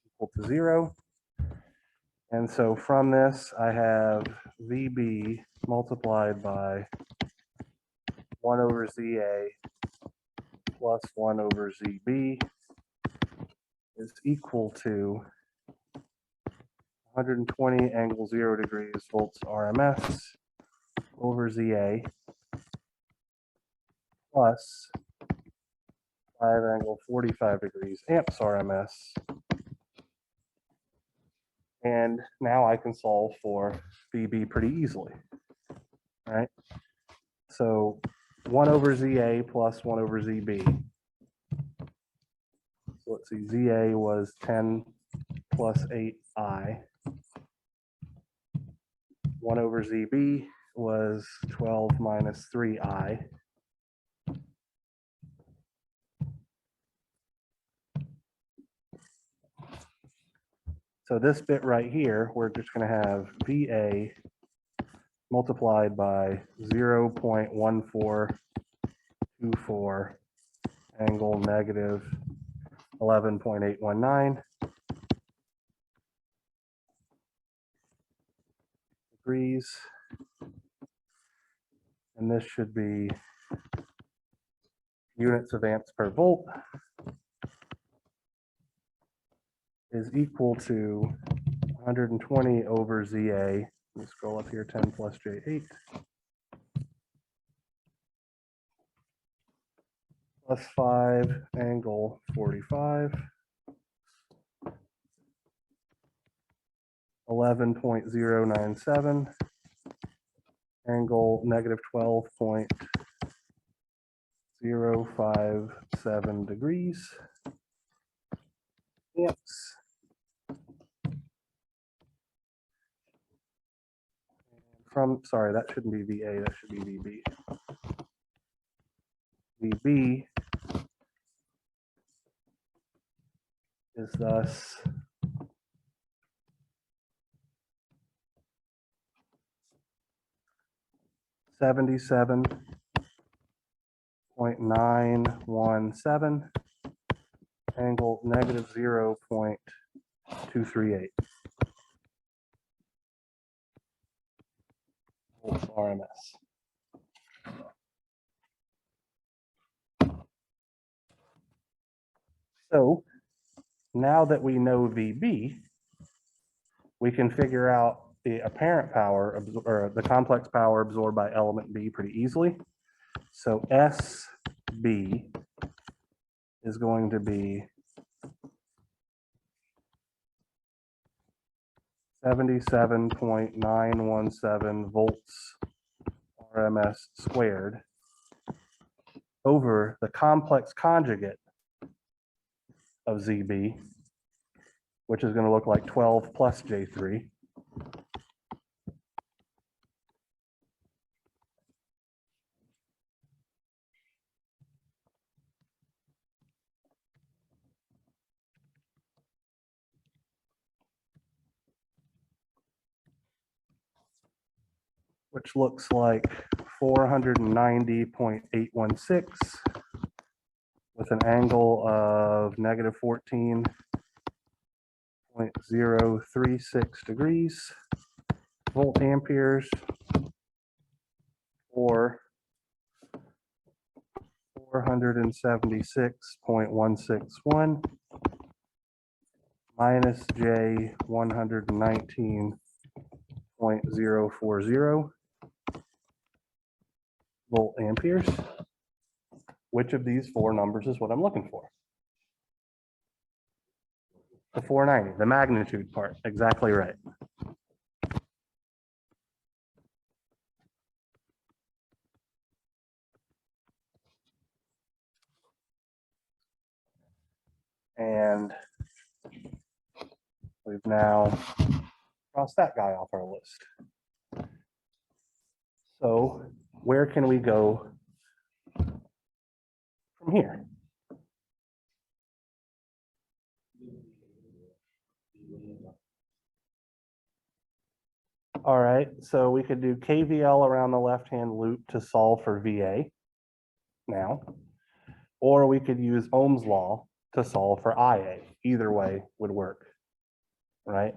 equal to 0. And so from this, I have VB multiplied by 1 over ZA plus 1 over ZB is equal to 120 angle 0 degrees volts RMS over ZA plus 5 angle 45 degrees amps RMS. And now I can solve for VB pretty easily, right? So 1 over ZA plus 1 over ZB. So let's see, ZA was 10 plus 8I. 1 over ZB was 12 minus 3I. So this bit right here, we're just going to have VA multiplied by 0.1424 angle negative 11.819 degrees. And this should be units of amps per volt is equal to 120 over ZA. Let me scroll up here, 10 plus J8 plus 5 angle 45, 11.097 angle negative 12.057 degrees amps. From, sorry, that shouldn't be VA, that should be VB. VB is thus 77.917 angle negative 0.238 volts RMS. So now that we know VB, we can figure out the apparent power or the complex power absorbed by element B pretty easily. So SB is going to be 77.917 volts RMS squared over the complex conjugate of ZB, which is going to look like 12 plus J3. Which looks like 490.816 with an angle of negative 14.036 degrees volt amperes, or 476.161 minus J 119.040 volt amperes. Which of these four numbers is what I'm looking for? The 490, the magnitude part, exactly right. And we've now crossed that guy off our list. So where can we go from here? All right, so we could do KVL around the left-hand loop to solve for VA now, or we could use Ohm's law to solve for IA. Either way would work, right?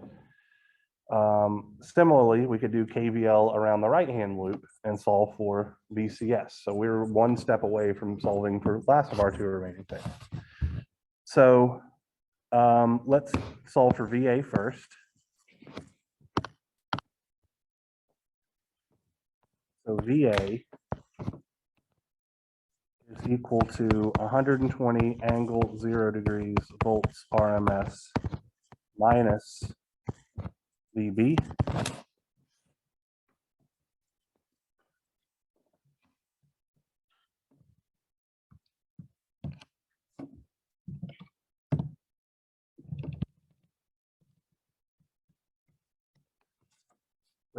Similarly, we could do KVL around the right-hand loop and solve for VCS. So we're one step away from solving for the last of our two remaining things. So let's solve for VA first. So VA is equal to 120 angle 0 degrees volts RMS minus VB.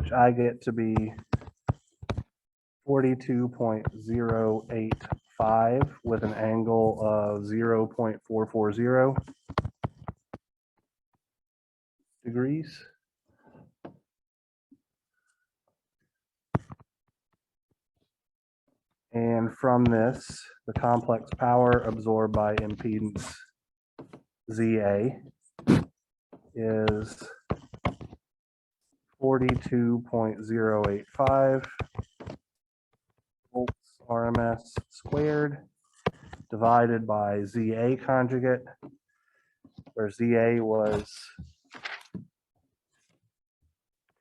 which I get to be 42.085 with an angle of 0.440 degrees. And from this, the complex power absorbed by impedance ZA is 42.085 volts RMS squared divided by ZA conjugate, where ZA was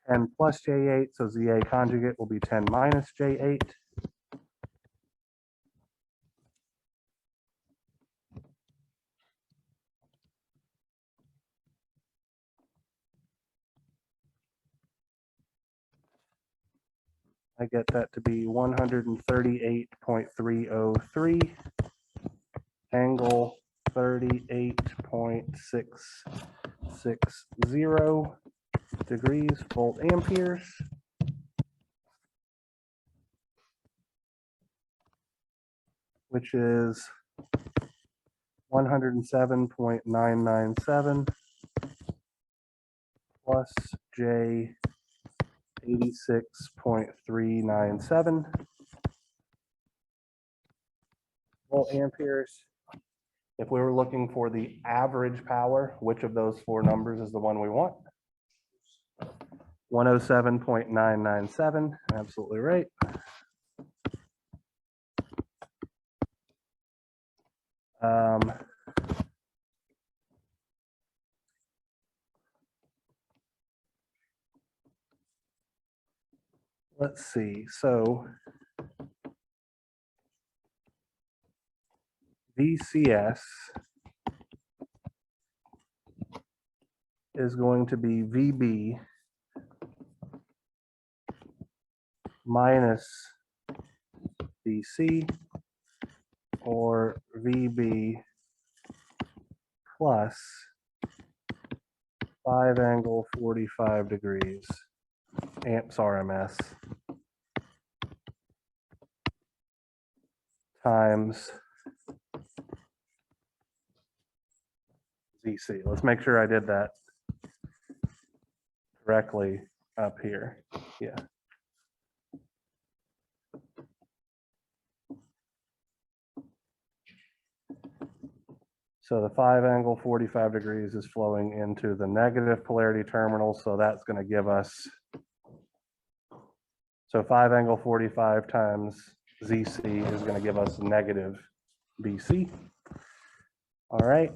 10 plus J8, so ZA conjugate will be 10 minus J8. I get that to be 138.303, angle 38.660 degrees, volt amperes. Which is 107.997 plus J 86.397 volt amperes. If we were looking for the average power, which of those four numbers is the one we want? 107.997, absolutely right. Let's see, so VCS is going to be VB minus VC, or VB plus 5 angle 45 degrees amps RMS times ZC. Let's make sure I did that correctly up here. Yeah. So the 5 angle 45 degrees is flowing into the negative polarity terminal. So that's going to give us, so 5 angle 45 times ZC is going to give us negative BC. All right.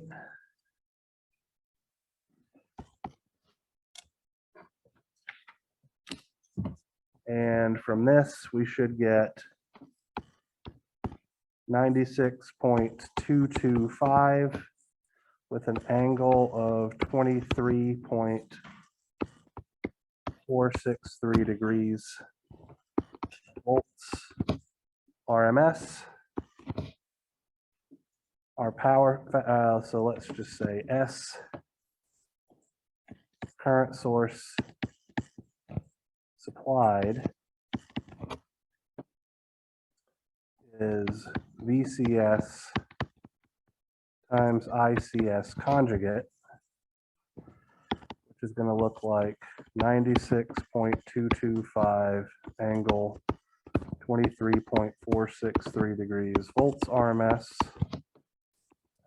And from this, we should get 96.225 with an angle of 23.463 degrees volts RMS. Our power, so let's just say S, current source supplied is VCS times ICS conjugate, which is going to look like 96.225 angle 23.463 degrees volts RMS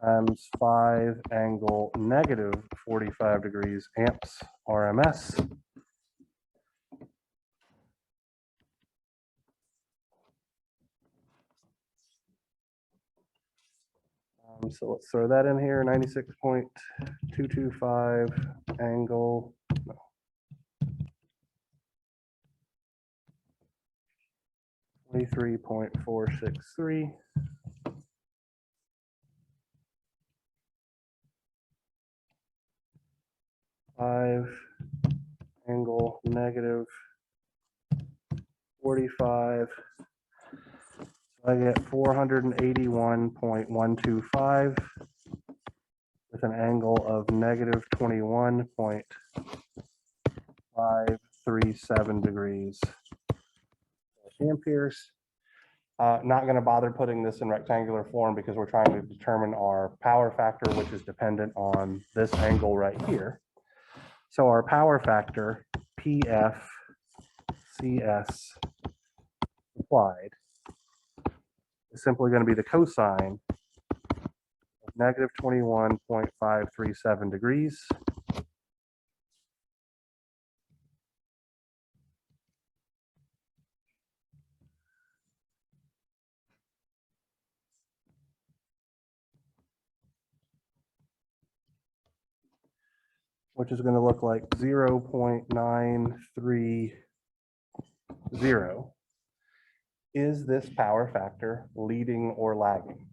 times 5 angle negative 45 degrees amps RMS. So let's throw that in here, 96.225 angle, no, 23.463. 5 angle negative 45. I get 481.125 with an angle of negative 21.533 0.37 degrees amperes. Not going to bother putting this in rectangular form because we're trying to determine our power factor, which is dependent on this angle right here. So our power factor, PF CS applied, is simply going to be the cosine of negative 21.537 degrees which is going to look like 0.930. Is this power factor leading or lagging?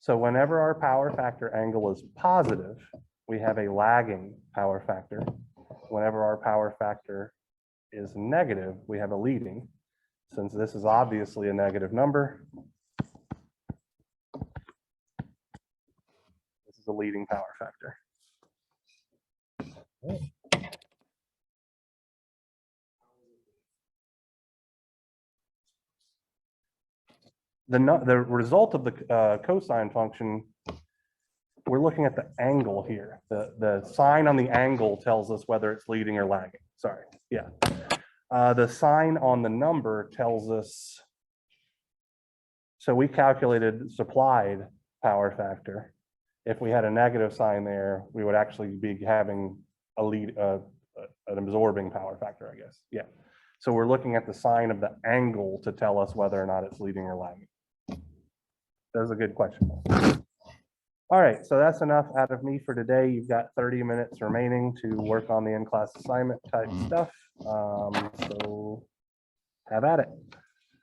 So whenever our power factor angle is positive, we have a lagging power factor. Whenever our power factor is negative, we have a leading. Since this is obviously a negative number, this is a leading power factor. The result of the cosine function, we're looking at the angle here. The sign on the angle tells us whether it's leading or lagging. Sorry, yeah. The sign on the number tells us, so we calculated supplied power factor. If we had a negative sign there, we would actually be having a lead, an absorbing power factor, I guess. Yeah. So we're looking at the sign of the angle to tell us whether or not it's leading or lagging. That was a good question. All right, so that's enough out of me for today. You've got 30 minutes remaining to work on the in-class assignment type stuff. So have at it.